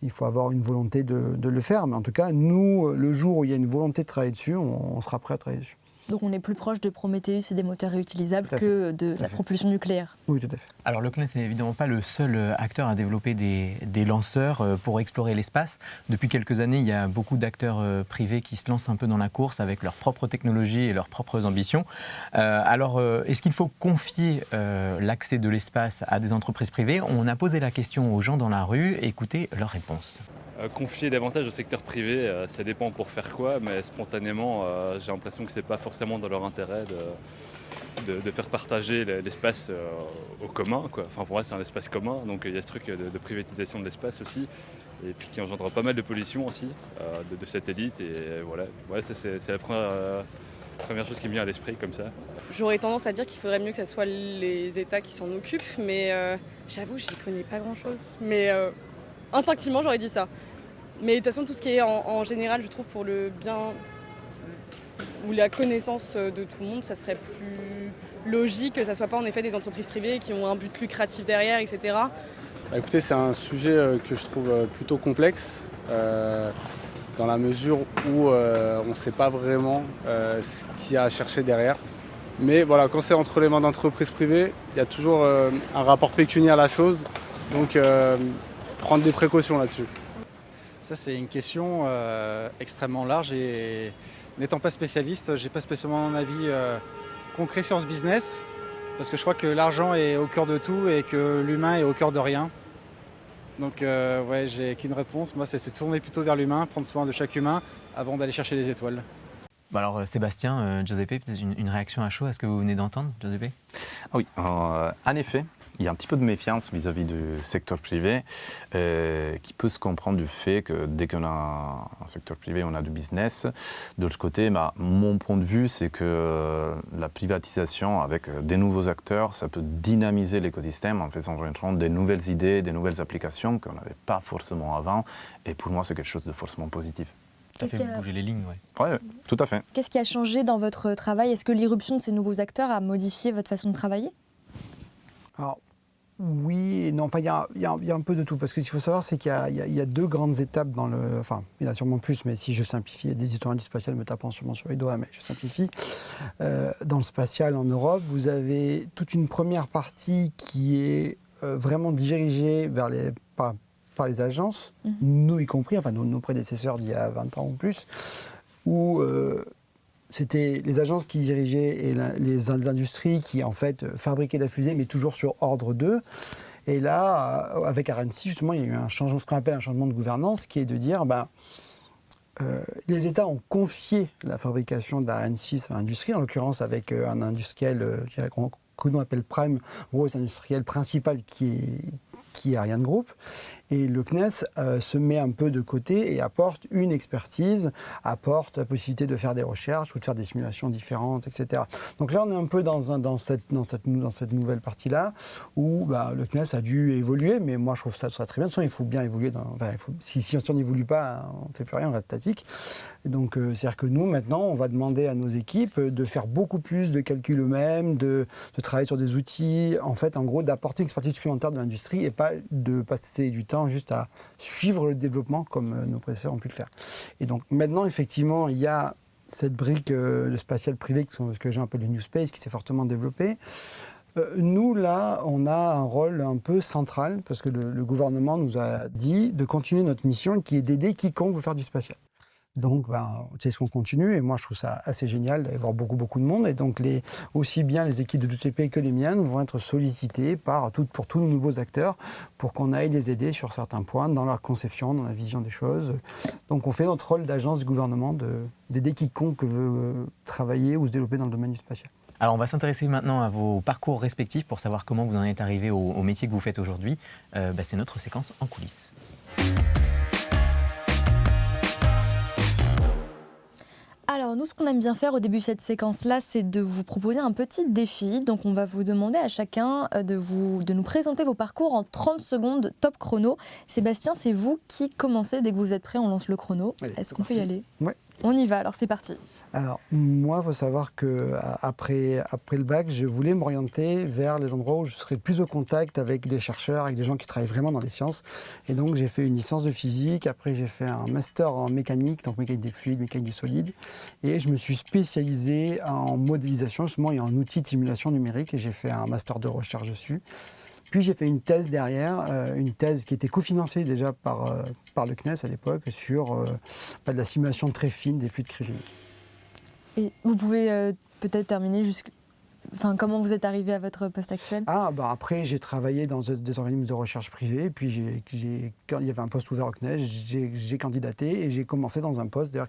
Il faut avoir une volonté de le faire, mais en tout cas, nous, le jour où il y a une volonté de travailler dessus, on sera prêt à travailler dessus.
Donc on est plus proche de Prometheus et des moteurs réutilisables que de la propulsion nucléaire.
Oui, tout à fait.
Alors le CNES n'est évidemment pas le seul acteur à développer des lanceurs pour explorer l'espace. Depuis quelques années, il y a beaucoup d'acteurs privés qui se lancent un peu dans la course avec leurs propres technologies et leurs propres ambitions. Alors, est-ce qu'il faut confier l'accès de l'espace à des entreprises privées ? On a posé la question aux gens dans la rue. Écoutez leur réponse.
Confier davantage au secteur privé, ça dépend pour faire quoi, mais spontanément, j'ai l'impression que c'est pas forcément dans leur intérêt de faire partager l'espace au commun, quoi. Enfin, pour moi, c'est un espace commun, donc il y a ce truc de privatisation de l'espace aussi, et puis qui engendre pas mal de pollution aussi, de satellites, et voilà. Ouais, c'est la première chose qui me vient à l'esprit comme ça.
J'aurais tendance à dire qu'il faudrait mieux que ce soit les États qui s'en occupent, mais j'avoue, j'y connais pas grand-chose. Mais instinctivement, j'aurais dit ça. Mais de toute façon, tout ce qui est en général, je trouve, pour le bien ou la connaissance de tout le monde, ça serait plus logique que ça soit pas en effet des entreprises privées qui ont un but lucratif derrière, etc.
Écoutez, c'est un sujet que je trouve plutôt complexe, dans la mesure où on ne sait pas vraiment ce qu'il y a à chercher derrière. Mais voilà, quand c'est entre les mains d'entreprises privées, il y a toujours un rapport pécuniaire à la chose, donc prendre des précautions là-dessus.
Ça, c'est une question extrêmement large et n'étant pas spécialiste, je n'ai pas spécialement un avis concret sur ce business parce que je crois que l'argent est au cœur de tout et que l'humain est au cœur de rien. Donc, ouais, j'ai qu'une réponse. Moi, c'est se tourner plutôt vers l'humain, prendre soin de chaque humain avant d'aller chercher les étoiles.
Alors Sébastien, Giuseppe, peut-être une réaction à chaud à ce que vous venez d'entendre, Giuseppe ?
Oui, en effet, il y a un petit peu de méfiance vis-à-vis du secteur privé qui peut se comprendre du fait que dès qu'on a un secteur privé, on a du business. De l'autre côté, mon point de vue, c'est que la privatisation avec des nouveaux acteurs, ça peut dynamiser l'écosystème en faisant rentrer des nouvelles idées, des nouvelles applications qu'on n'avait pas forcément avant. Et pour moi, c'est quelque chose de forcément positif.
Ça fait bouger les lignes, oui.
Oui, tout à fait.
Qu'est-ce qui a changé dans votre travail ? Est-ce que l'irruption de ces nouveaux acteurs a modifié votre façon de travailler ?
Alors, oui et non, enfin, il y a un peu de tout, parce que ce qu'il faut savoir, c'est qu'il y a deux grandes étapes dans le... Enfin, il y en a sûrement plus, mais si je simplifie, il y a des historiens du spatial me tapant sûrement sur les doigts, mais je simplifie. Dans le spatial en Europe, vous avez toute une première partie qui est vraiment dirigée vers par les agences, nous y compris, enfin nos prédécesseurs d'il y a 20 ans ou plus, où c'était les agences qui dirigeaient et les industries qui en fait fabriquaient la fusée, mais toujours sur ordre d'eux. Et là, avec Ariane 6, justement, il y a eu un changement, ce qu'on appelle un changement de gouvernance, qui est de dire, les États ont confié la fabrication d'Ariane 6 à l'industrie, en l'occurrence avec un industriel, que l'on appelle Prime, gros industriel principal qui est Ariane Group. Et le CNES se met un peu de côté et apporte une expertise, apporte la possibilité de faire des recherches ou de faire des simulations différentes, etc. Donc là, on est un peu dans cette nouvelle partie-là où le CNES a dû évoluer, mais moi, je trouve ça très bien. De toute façon, il faut bien évoluer. Si on n'évolue pas, on ne fait plus rien, on reste statique. Et donc, c'est-à-dire que nous, maintenant, on va demander à nos équipes de faire beaucoup plus de calculs eux-mêmes, de travailler sur des outils, en fait, en gros, d'apporter une expertise supplémentaire de l'industrie et pas de passer du temps juste à suivre le développement comme nos prédécesseurs ont pu le faire. Et donc maintenant, effectivement, il y a cette brique de spatial privé que les gens appellent le New Space qui s'est fortement développée. Nous, là, on a un rôle un peu central parce que le gouvernement nous a dit de continuer notre mission qui est d'aider quiconque veut faire du spatial. Donc, c'est ce qu'on continue et moi, je trouve ça assez génial d'aller voir beaucoup de monde. Et donc, aussi bien les équipes de WCP que les miennes vont être sollicitées pour tous nos nouveaux acteurs pour qu'on aille les aider sur certains points dans leur conception, dans la vision des choses. Donc, on fait notre rôle d'agence du gouvernement d'aider quiconque veut travailler ou se développer dans le domaine du spatial.
Alors on va s'intéresser maintenant à vos parcours respectifs pour savoir comment vous en êtes arrivé au métier que vous faites aujourd'hui. C'est notre séquence en coulisses.
Alors nous, ce qu'on aime bien faire au début de cette séquence-là, c'est de vous proposer un petit défi. Donc on va vous demander à chacun de nous présenter vos parcours en 30 secondes top chrono. Sébastien, c'est vous qui commencez. Dès que vous êtes prêt, on lance le chrono.
Allez,
est-ce qu'on peut y aller?
Ouais.
On y va, alors c'est parti.
Alors, moi, il faut savoir qu'après le bac, je voulais m'orienter vers les endroits où je serais le plus au contact avec des chercheurs, avec des gens qui travaillent vraiment dans les sciences. Et donc, j'ai fait une licence de physique. Après, j'ai fait un master en mécanique, donc mécanique des fluides, mécanique du solide. Et je me suis spécialisé en modélisation, justement, et en outils de simulation numérique. Et j'ai fait un master de recherche dessus. Puis j'ai fait une thèse derrière, une thèse qui était cofinancée déjà par le CNES à l'époque, sur de la simulation très fine des fluides cryogéniques.
Et vous pouvez peut-être terminer comment vous êtes arrivé à votre poste actuel?
Après, j'ai travaillé dans des organismes de recherche privés, et puis quand il y avait un poste ouvert au CNES, j'ai candidaté et j'ai commencé dans un poste d'ailleurs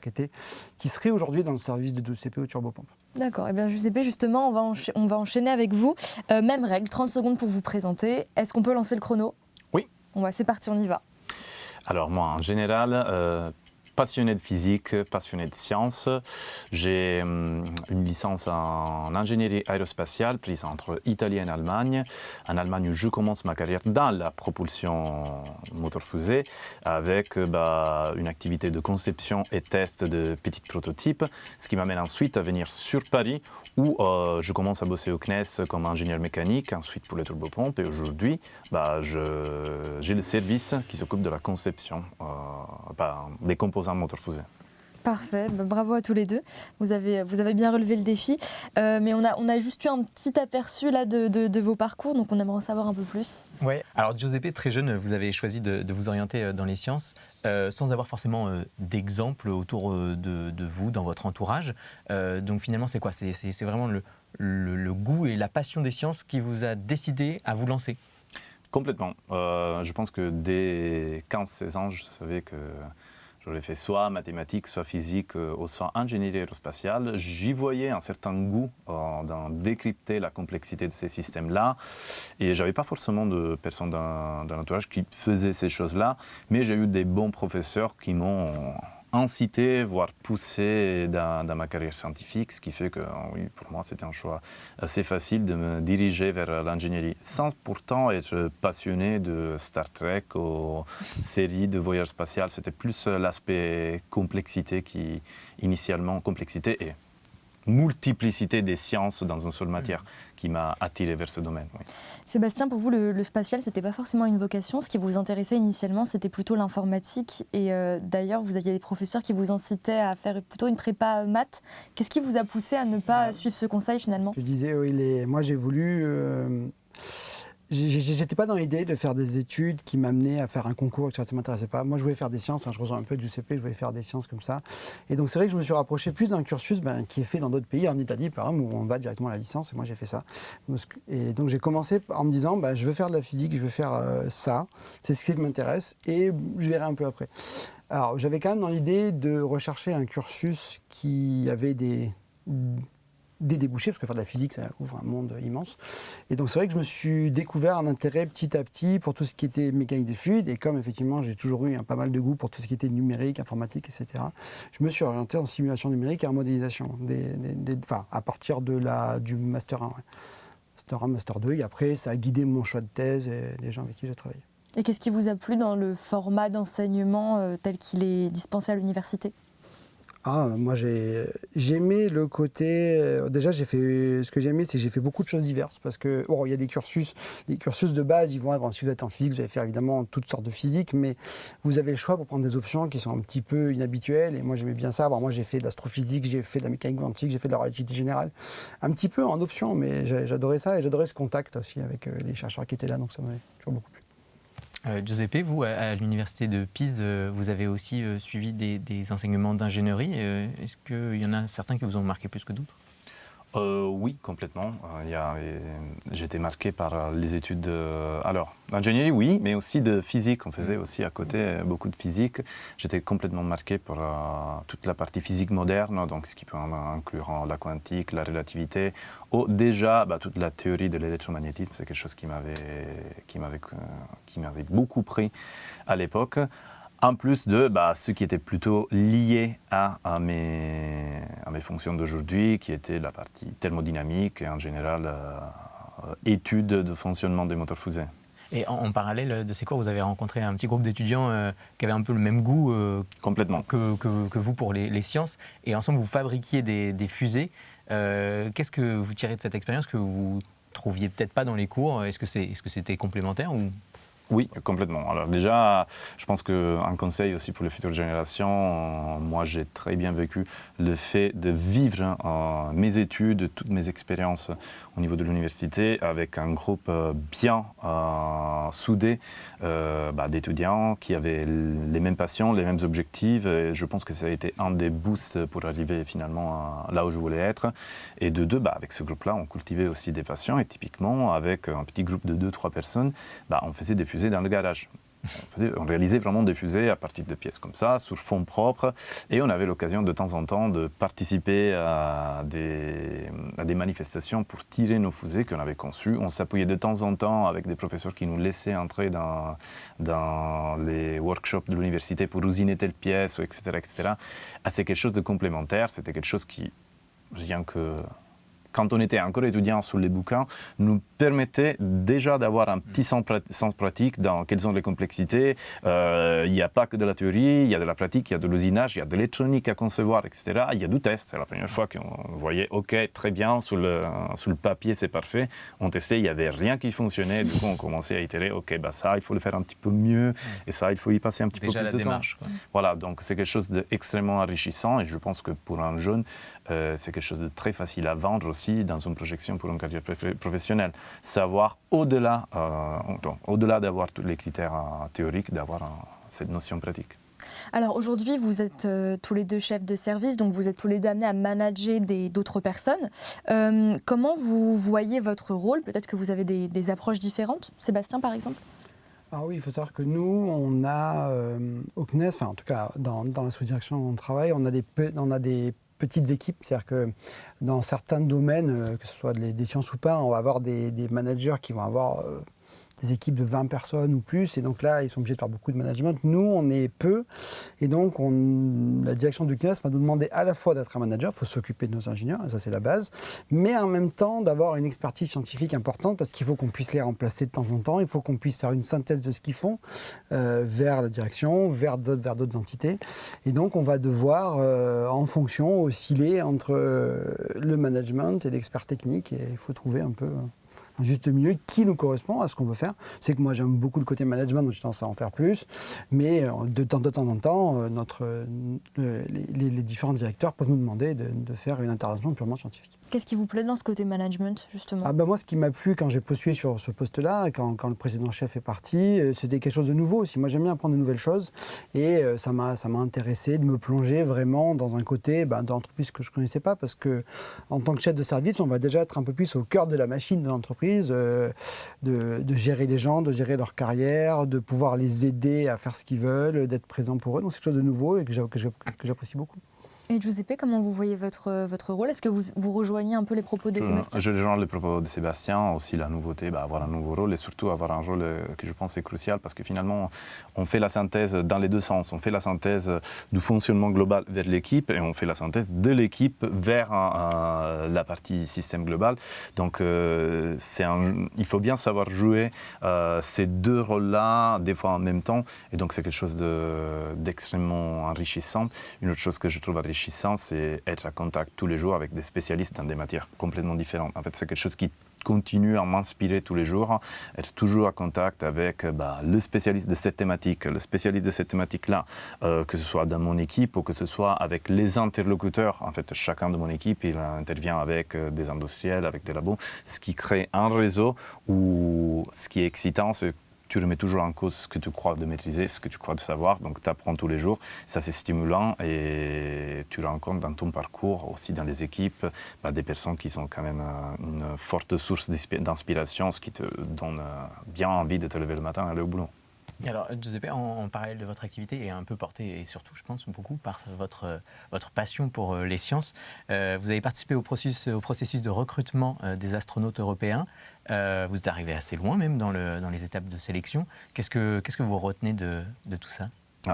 qui serait aujourd'hui dans le service de WCP ou turbopompe.
D'accord, et bien WCP justement, on va enchaîner avec vous. Même règle, 30 secondes pour vous présenter. Est-ce qu'on peut lancer le chrono?
Oui.
C'est parti, on y va.
Alors moi, en général, passionné de physique, passionné de sciences. J'ai une licence en ingénierie aérospatiale prise entre Italie et Allemagne. En Allemagne, où je commence ma carrière dans la propulsion moteur-fusée avec une activité de conception et test de petits prototypes, ce qui m'amène ensuite à venir sur Paris où je commence à bosser au CNES comme ingénieur mécanique, ensuite pour les turbopompes et aujourd'hui, j'ai le service qui s'occupe de la conception des composants moteur-fusée.
Parfait, bravo à tous les deux. Vous avez bien relevé le défi. Mais on a juste eu un petit aperçu là de vos parcours, donc on aimerait en savoir un peu plus.
Ouais. Alors Giuseppe, très jeune, vous avez choisi de vous orienter dans les sciences sans avoir forcément d'exemple autour de vous, dans votre entourage. Donc finalement, c'est quoi? C'est vraiment le goût et la passion des sciences qui vous a décidé à vous lancer?
Complètement. Je pense que dès 15-16 ans, je savais que j'aurais fait soit mathématiques, soit physique, ou soit ingénierie aérospatiale. J'y voyais un certain goût dans décrypter la complexité de ces systèmes-là. Et je n'avais pas forcément de personnes dans l'entourage qui faisaient ces choses-là, mais j'ai eu des bons professeurs qui m'ont incité, voire poussé dans ma carrière scientifique, ce qui fait que oui, pour moi, c'était un choix assez facile de me diriger vers l'ingénierie, sans pourtant être passionné de Star Trek ou séries de voyage spatial. C'était plus l'aspect complexité complexité et multiplicité des sciences dans une seule matière qui m'a attiré vers ce domaine. Oui.
Sébastien, pour vous, le spatial, c'était pas forcément une vocation. Ce qui vous intéressait initialement, c'était plutôt l'informatique. Et d'ailleurs, vous aviez des professeurs qui vous incitaient à faire plutôt une prépa maths. Qu'est-ce qui vous a poussé à ne pas suivre ce conseil finalement?
Je disais, oui, moi j'ai voulu... J'étais pas dans l'idée de faire des études qui m'amenaient à faire un concours, etc. Ça m'intéressait pas. Moi, je voulais faire des sciences. Je rejoins un peu du CP, je voulais faire des sciences comme ça. Et donc, c'est vrai que je me suis rapproché plus d'un cursus qui est fait dans d'autres pays, en Italie, par exemple, où on va directement à la licence. Et moi, j'ai fait ça. Et donc, j'ai commencé en me disant, je veux faire de la physique, je veux faire ça. C'est ce qui m'intéresse. Et je verrai un peu après. Alors, j'avais quand même dans l'idée de rechercher un cursus qui avait des débouchés, parce que faire de la physique, ça ouvre un monde immense. Et donc c'est vrai que je me suis découvert un intérêt petit à petit pour tout ce qui était mécanique des fluides, et comme effectivement j'ai toujours eu pas mal de goût pour tout ce qui était numérique, informatique, etc., je me suis orienté en simulation numérique et en modélisation, à partir du Master 1. Ouais. Master 1, Master 2, et après ça a guidé mon choix de thèse et des gens avec qui j'ai travaillé.
Et qu'est-ce qui vous a plu dans le format d'enseignement tel qu'il est dispensé à l'université?
Moi, j'aimais le côté. Déjà, ce que j'aimais, c'est que j'ai fait beaucoup de choses diverses. Parce que, il y a des cursus. Les cursus de base, ils vont être. Si vous êtes en physique, vous allez faire évidemment toutes sortes de physique, mais vous avez le choix pour prendre des options qui sont un petit peu inhabituelles. Et moi, j'aimais bien ça. Moi, j'ai fait de l'astrophysique, j'ai fait de la mécanique quantique, j'ai fait de la relativité générale. Un petit peu en option, mais j'adorais ça. Et j'adorais ce contact aussi avec les chercheurs qui étaient là. Donc, ça m'avait toujours beaucoup plu.
Giuseppe, vous, à l'université de Pise, vous avez aussi suivi des enseignements d'ingénierie. Est-ce qu'il y en a certains qui vous ont marqué plus que d'autres ?
Oui, complètement. J'ai été marqué par les études. Alors, l'ingénierie, oui, mais aussi de physique. On faisait aussi à côté beaucoup de physique. J'étais complètement marqué par toute la partie physique moderne, donc ce qui peut inclure la quantique, la relativité. Déjà, toute la théorie de l'électromagnétisme, c'est quelque chose qui m'avait beaucoup pris à l'époque. En plus de ce qui était plutôt lié à mes fonctions d'aujourd'hui, qui était la partie thermodynamique et en général études de fonctionnement des moteurs fusées.
Et en parallèle de ces cours, vous avez rencontré un petit groupe d'étudiants qui avaient un peu le même goût
complètement
que vous pour les sciences. Et ensemble, vous fabriquiez des fusées. Qu'est-ce que vous tirez de cette expérience que vous trouviez peut-être pas dans les cours ? Est-ce que c'était complémentaire ou...
Oui, complètement. Alors déjà, je pense qu'un conseil aussi pour les futures générations, moi j'ai très bien vécu le fait de vivre mes études, toutes mes expériences au niveau de l'université avec un groupe bien soudé d'étudiants qui avaient les mêmes passions, les mêmes objectifs. Et je pense que ça a été un des boosts pour arriver finalement là où je voulais être. Et de deux, avec ce groupe-là, on cultivait aussi des passions. Et typiquement, avec un petit groupe de 2-3 personnes, on faisait des fusées dans le garage. On réalisait vraiment des fusées à partir de pièces comme ça, sur fonds propres, et on avait l'occasion de temps en temps de participer à des manifestations pour tirer nos fusées qu'on avait conçues. On s'appuyait de temps en temps avec des professeurs qui nous laissaient entrer dans les workshops de l'université pour usiner telle pièce, etc. etc. C'est quelque chose de complémentaire, c'était quelque chose qui, rien que... Quand on était encore étudiant sur les bouquins, nous permettait déjà d'avoir un petit sens pratique dans quelles sont les complexités. Il n'y a pas que de la théorie, il y a de la pratique, il y a de l'usinage, il y a de l'électronique à concevoir, etc. Il y a du test. C'est la première fois qu'on voyait, OK, très bien, sur le papier, c'est parfait. On testait, il n'y avait rien qui fonctionnait. Du coup, on commençait à itérer, OK, ça, il faut le faire un petit peu mieux. Et ça, il faut y passer un petit peu plus de temps.
Déjà la démarche, quoi.
Voilà, donc c'est quelque chose d'extrêmement enrichissant. Et je pense que pour un jeune, c'est quelque chose de très facile à vendre aussi dans une projection pour une carrière professionnelle. Savoir au-delà d'avoir tous les critères théoriques, d'avoir cette notion pratique.
Alors aujourd'hui, vous êtes tous les deux chefs de service, donc vous êtes tous les deux amenés à manager d'autres personnes. Comment vous voyez votre rôle ? Peut-être que vous avez des approches différentes. Sébastien, par exemple ?
Ah oui, il faut savoir que nous, on a au CNES, en tout cas dans la sous-direction où on travaille, on a des petites équipes, c'est-à-dire que dans certains domaines, que ce soit des sciences ou pas, on va avoir des managers qui vont avoir des équipes de 20 personnes ou plus, et donc là, ils sont obligés de faire beaucoup de management. Nous, on est peu, et donc la direction du CNES va nous demander à la fois d'être un manager, il faut s'occuper de nos ingénieurs, et ça c'est la base, mais en même temps d'avoir une expertise scientifique importante, parce qu'il faut qu'on puisse les remplacer de temps en temps, il faut qu'on puisse faire une synthèse de ce qu'ils font vers la direction, vers d'autres entités, et donc on va devoir, en fonction, osciller entre le management et l'expert technique, et il faut trouver un peu... un juste milieu qui nous correspond à ce qu'on veut faire. C'est que moi j'aime beaucoup le côté management, donc j'ai tendance à en faire plus, mais de temps en temps, les différents directeurs peuvent nous demander de faire une intervention purement scientifique.
Qu'est-ce qui vous plaît dans ce côté management, justement ?
Moi, ce qui m'a plu quand j'ai postulé sur ce poste-là, quand le président chef est parti, c'était quelque chose de nouveau aussi. Moi, j'aime bien apprendre de nouvelles choses, et ça m'a intéressé de me plonger vraiment dans un côté d'entreprise que je ne connaissais pas, parce que en tant que chef de service, on va déjà être un peu plus au cœur de la machine de l'entreprise, de gérer les gens, de gérer leur carrière, de pouvoir les aider à faire ce qu'ils veulent, d'être présent pour eux. Donc c'est quelque chose de nouveau et que j'apprécie beaucoup.
Et Giuseppe, comment vous voyez votre rôle ? Est-ce que vous rejoignez un peu les propos de Sébastien ?
Je rejoins les propos de Sébastien, aussi la nouveauté, avoir un nouveau rôle et surtout avoir un rôle que je pense est crucial parce que finalement, on fait la synthèse dans les deux sens. On fait la synthèse du fonctionnement global vers l'équipe et on fait la synthèse de l'équipe vers la partie système global. Donc, il faut bien savoir jouer ces deux rôles-là, des fois en même temps. Et donc, c'est quelque chose d'extrêmement enrichissant. Une autre chose que je trouve enrichissante, enrichissant, c'est être à contact tous les jours avec des spécialistes dans des matières complètement différentes. En fait, c'est quelque chose qui continue à m'inspirer tous les jours, être toujours à contact avec le spécialiste de cette thématique, le spécialiste de cette thématique-là, que ce soit dans mon équipe ou que ce soit avec les interlocuteurs. En fait, chacun de mon équipe, il intervient avec des industriels, avec des labos, ce qui crée un réseau où ce qui est excitant, c'est tu remets toujours en cause ce que tu crois de maîtriser, ce que tu crois de savoir, donc tu apprends tous les jours, ça c'est stimulant et tu rencontres dans ton parcours, aussi dans les équipes, des personnes qui sont quand même une forte source d'inspiration, ce qui te donne bien envie de te lever le matin et aller au boulot.
Alors, Giuseppe, en parallèle de votre activité, et un peu porté, et surtout, je pense, beaucoup par votre passion pour les sciences, vous avez participé au processus de recrutement des astronautes européens. Vous êtes arrivé assez loin, même, dans les étapes de sélection. Qu'est-ce que vous retenez de tout ça ?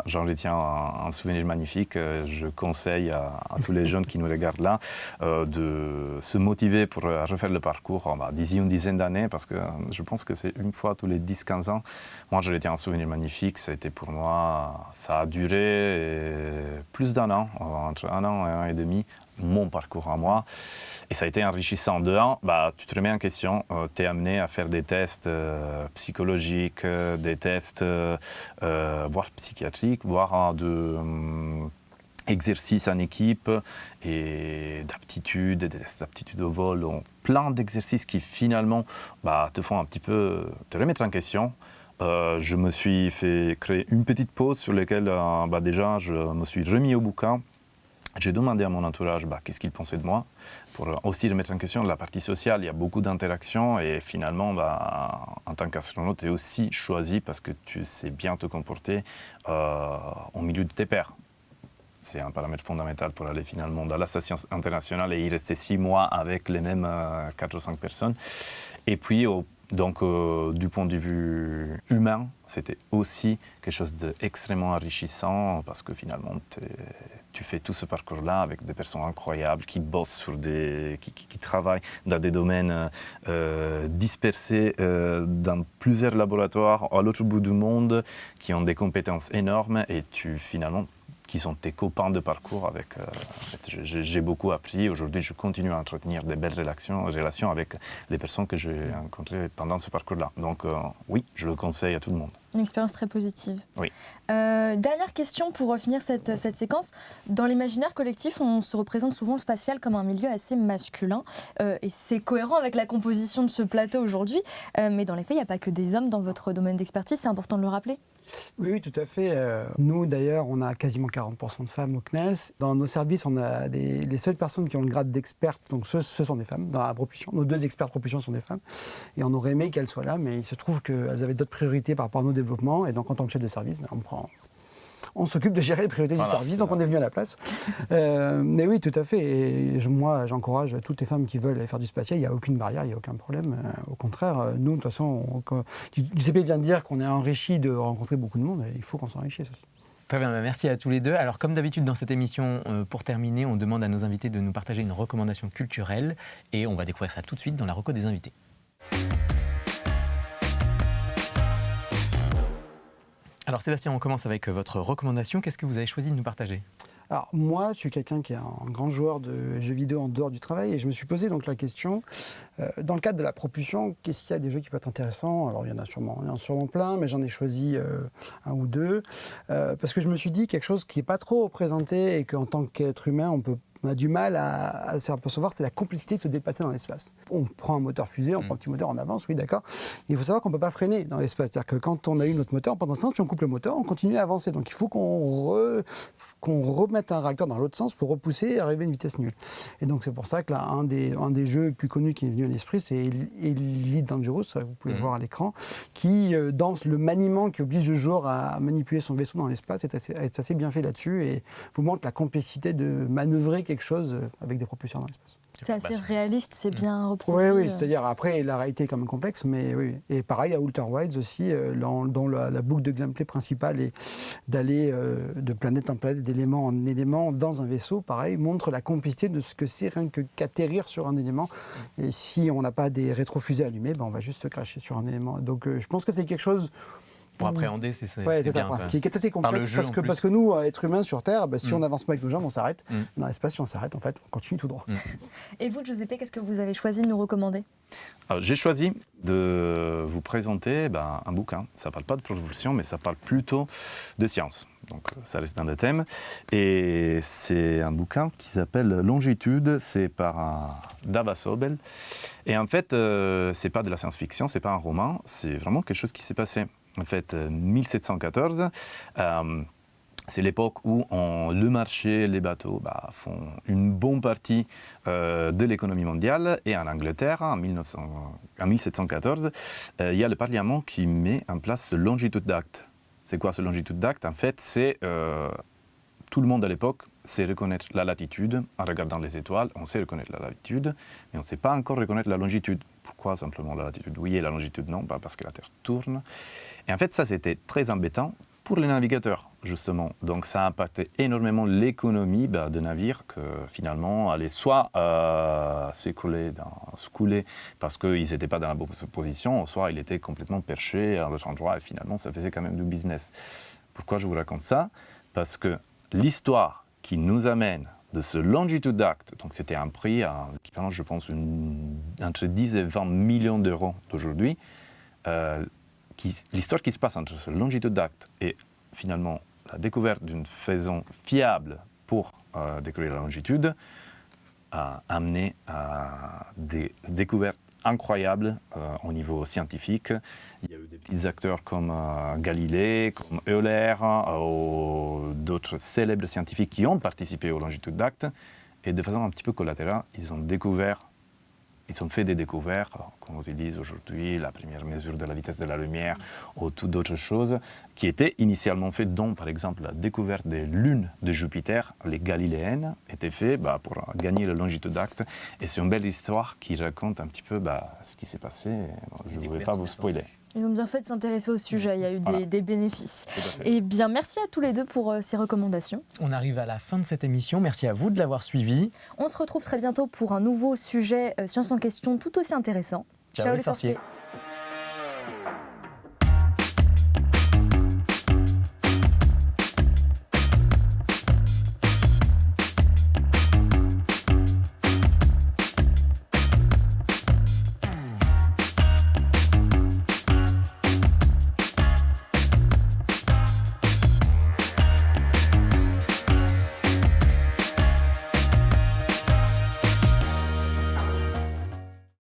J'en retiens un souvenir magnifique. Je conseille à tous les jeunes qui nous regardent là de se motiver pour refaire le parcours d'ici une dizaine d'années, parce que je pense que c'est une fois tous les 10-15 ans. Moi, je retiens un souvenir magnifique. Ça a été pour moi, ça a duré plus d'un an, entre un an et un an et demi, mon parcours à moi. Et ça a été enrichissant. De un, tu te remets en question, tu es amené à faire des tests psychologiques, des tests voire psychiatriques, voire exercices en équipe et d'aptitudes, des tests d'aptitude au vol, plein d'exercices qui finalement te font un petit peu te remettre en question. Je me suis fait créer une petite pause sur laquelle déjà je me suis remis au bouquin. J'ai demandé à mon entourage qu'est-ce qu'ils pensaient de moi, pour aussi remettre en question la partie sociale. Il y a beaucoup d'interactions et finalement, en tant qu'astronaute, tu es aussi choisi parce que tu sais bien te comporter au milieu de tes pairs. C'est un paramètre fondamental pour aller finalement dans la station internationale et y rester 6 mois avec les mêmes 4 ou 5 personnes. Et puis, du point de vue humain, c'était aussi quelque chose d'extrêmement enrichissant parce que finalement, tu fais tout ce parcours-là avec des personnes incroyables qui bossent qui travaillent dans des domaines dispersés dans plusieurs laboratoires à l'autre bout du monde, qui ont des compétences énormes et qui sont tes copains de parcours avec. J'ai beaucoup appris. Aujourd'hui, je continue à entretenir des belles relations avec les personnes que j'ai rencontrées pendant ce parcours-là. Donc oui, je le conseille à tout le monde.
Une expérience très positive.
Oui.
Dernière question pour finir cette séquence. Dans l'imaginaire collectif, on se représente souvent le spatial comme un milieu assez masculin. Et c'est cohérent avec la composition de ce plateau aujourd'hui. Mais dans les faits, il n'y a pas que des hommes dans votre domaine d'expertise. C'est important de le rappeler.
Oui, tout à fait. Nous, d'ailleurs, on a quasiment 40% de femmes au CNES. Dans nos services, on a les seules personnes qui ont le grade d'experte, donc ce sont des femmes dans la propulsion. Nos 2 experts propulsion sont des femmes. Et on aurait aimé qu'elles soient là, mais il se trouve qu'elles avaient d'autres priorités par rapport à nos développements. Et donc, en tant que chef de service, on s'occupe de gérer les priorités du service, donc on est venu à la place. Mais oui, tout à fait. Et moi, j'encourage toutes les femmes qui veulent aller faire du spatial. Il n'y a aucune barrière, il n'y a aucun problème. Au contraire, nous, de toute façon, Giuseppe vient de dire qu'on est enrichi de rencontrer beaucoup de monde. Et il faut qu'on s'enrichisse aussi.
Très bien, merci à tous les deux. Alors, comme d'habitude dans cette émission, pour terminer, on demande à nos invités de nous partager une recommandation culturelle. Et on va découvrir ça tout de suite dans la reco des invités. Alors Sébastien, on commence avec votre recommandation. Qu'est-ce que vous avez choisi de nous partager ?
Alors moi, je suis quelqu'un qui est un grand joueur de jeux vidéo en dehors du travail et je me suis posé donc la question, dans le cadre de la propulsion, qu'est-ce qu'il y a des jeux qui peuvent être intéressants ? Alors il y en a sûrement plein, mais j'en ai choisi un ou deux, parce que je me suis dit quelque chose qui n'est pas trop représenté et qu'en tant qu'être humain, on a du mal à s'apercevoir, c'est la complicité de se déplacer dans l'espace. On prend un moteur fusée, on prend un petit moteur en avance, oui d'accord. Il faut savoir qu'on ne peut pas freiner dans l'espace. C'est-à-dire que quand on a eu notre moteur, pendant ce temps, si on coupe le moteur, on continue à avancer. Donc il faut qu'on remette un réacteur dans l'autre sens pour repousser et arriver à une vitesse nulle. Et donc c'est pour ça que là, un des jeux plus connus qui est venu à l'esprit, c'est Elite Dangerous, ça, vous pouvez voir à l'écran, qui dans le maniement qui oblige le joueur à manipuler son vaisseau dans l'espace est assez bien fait là-dessus et vous montre la complexité de manœuvrer quelque chose avec des propulseurs dans l'espace.
C'est assez réaliste, c'est bien reproduit.
Oui, c'est-à-dire après la réalité est quand même complexe, mais oui. Et pareil à Outer Wilds aussi, dont la boucle de gameplay principale est d'aller de planète en planète, d'élément en élément dans un vaisseau, pareil, montre la complicité de ce que c'est rien qu'atterrir sur un élément. Et si on n'a pas des rétrofusées allumées, on va juste se cracher sur un élément. Donc je pense que c'est quelque chose
pour appréhender, c'est
Ouais, c'est ça,
bien,
qui est assez
Par le
complexe
jeu,
parce
en
que,
plus.
parce que nous, êtres humains sur Terre, si
Mm.
on avance pas avec nos jambes, on s'arrête.
Mm.
Dans l'espace, si on s'arrête, en fait, on continue tout droit.
Et vous, Giuseppe, qu'est-ce que vous avez choisi de nous recommander?
Alors, j'ai choisi de vous présenter un bouquin. Ça ne parle pas de propulsion, mais ça parle plutôt de science. Donc, ça reste dans le thème. Et c'est un bouquin qui s'appelle Longitude. C'est par Dava Sobel. Et en fait, c'est pas de la science-fiction, c'est pas un roman. C'est vraiment quelque chose qui s'est passé. En fait, 1714. C'est l'époque où le marché, les bateaux font une bonne partie de l'économie mondiale. Et en Angleterre, en 1714, il y a le Parlement qui met en place ce longitude d'acte. C'est quoi ce longitude d'acte? En fait, c'est tout le monde à l'époque sait reconnaître la latitude. En regardant les étoiles, on sait reconnaître la latitude, mais on ne sait pas encore reconnaître la longitude. Pourquoi simplement la latitude? Oui, et la longitude non, parce que la Terre tourne. Et en fait, ça, c'était très embêtant pour les navigateurs, justement. Donc ça a impacté énormément l'économie de navires que finalement allaient soit se couler parce qu'ils n'étaient pas dans la bonne position, soit ils étaient complètement perchés à l'autre endroit et finalement ça faisait quand même du business. Pourquoi je vous raconte ça? Parce que l'histoire qui nous amène de ce longitude acte, donc c'était un prix équivalent, je pense, entre 10 et 20 millions d'euros d'aujourd'hui, l'histoire qui se passe entre ce longitude d'acte et finalement la découverte d'une façon fiable pour découvrir la longitude a amené à des découvertes incroyables au niveau scientifique. Il y a eu des petits acteurs comme Galilée, comme Euler, d'autres célèbres scientifiques qui ont participé aux longitudes d'acte et de façon un petit peu collatérale, ils ont fait des découvertes, qu'on utilise aujourd'hui, la première mesure de la vitesse de la lumière, ou toutes d'autres choses, qui étaient initialement faites, dont par exemple la découverte des lunes de Jupiter, les galiléennes, étaient faites pour gagner le longitude d'acte. Et c'est une belle histoire qui raconte un petit peu ce qui s'est passé. Je ne voudrais pas vous spoiler.
Ils ont bien fait de s'intéresser au sujet, il y a eu des bénéfices.
Tout à fait.
Et bien, merci à tous les deux pour ces recommandations.
On arrive à la fin de cette émission. Merci à vous de l'avoir suivi.
On se retrouve très bientôt pour un nouveau sujet Science en question tout aussi intéressant.
Ciao les sorciers.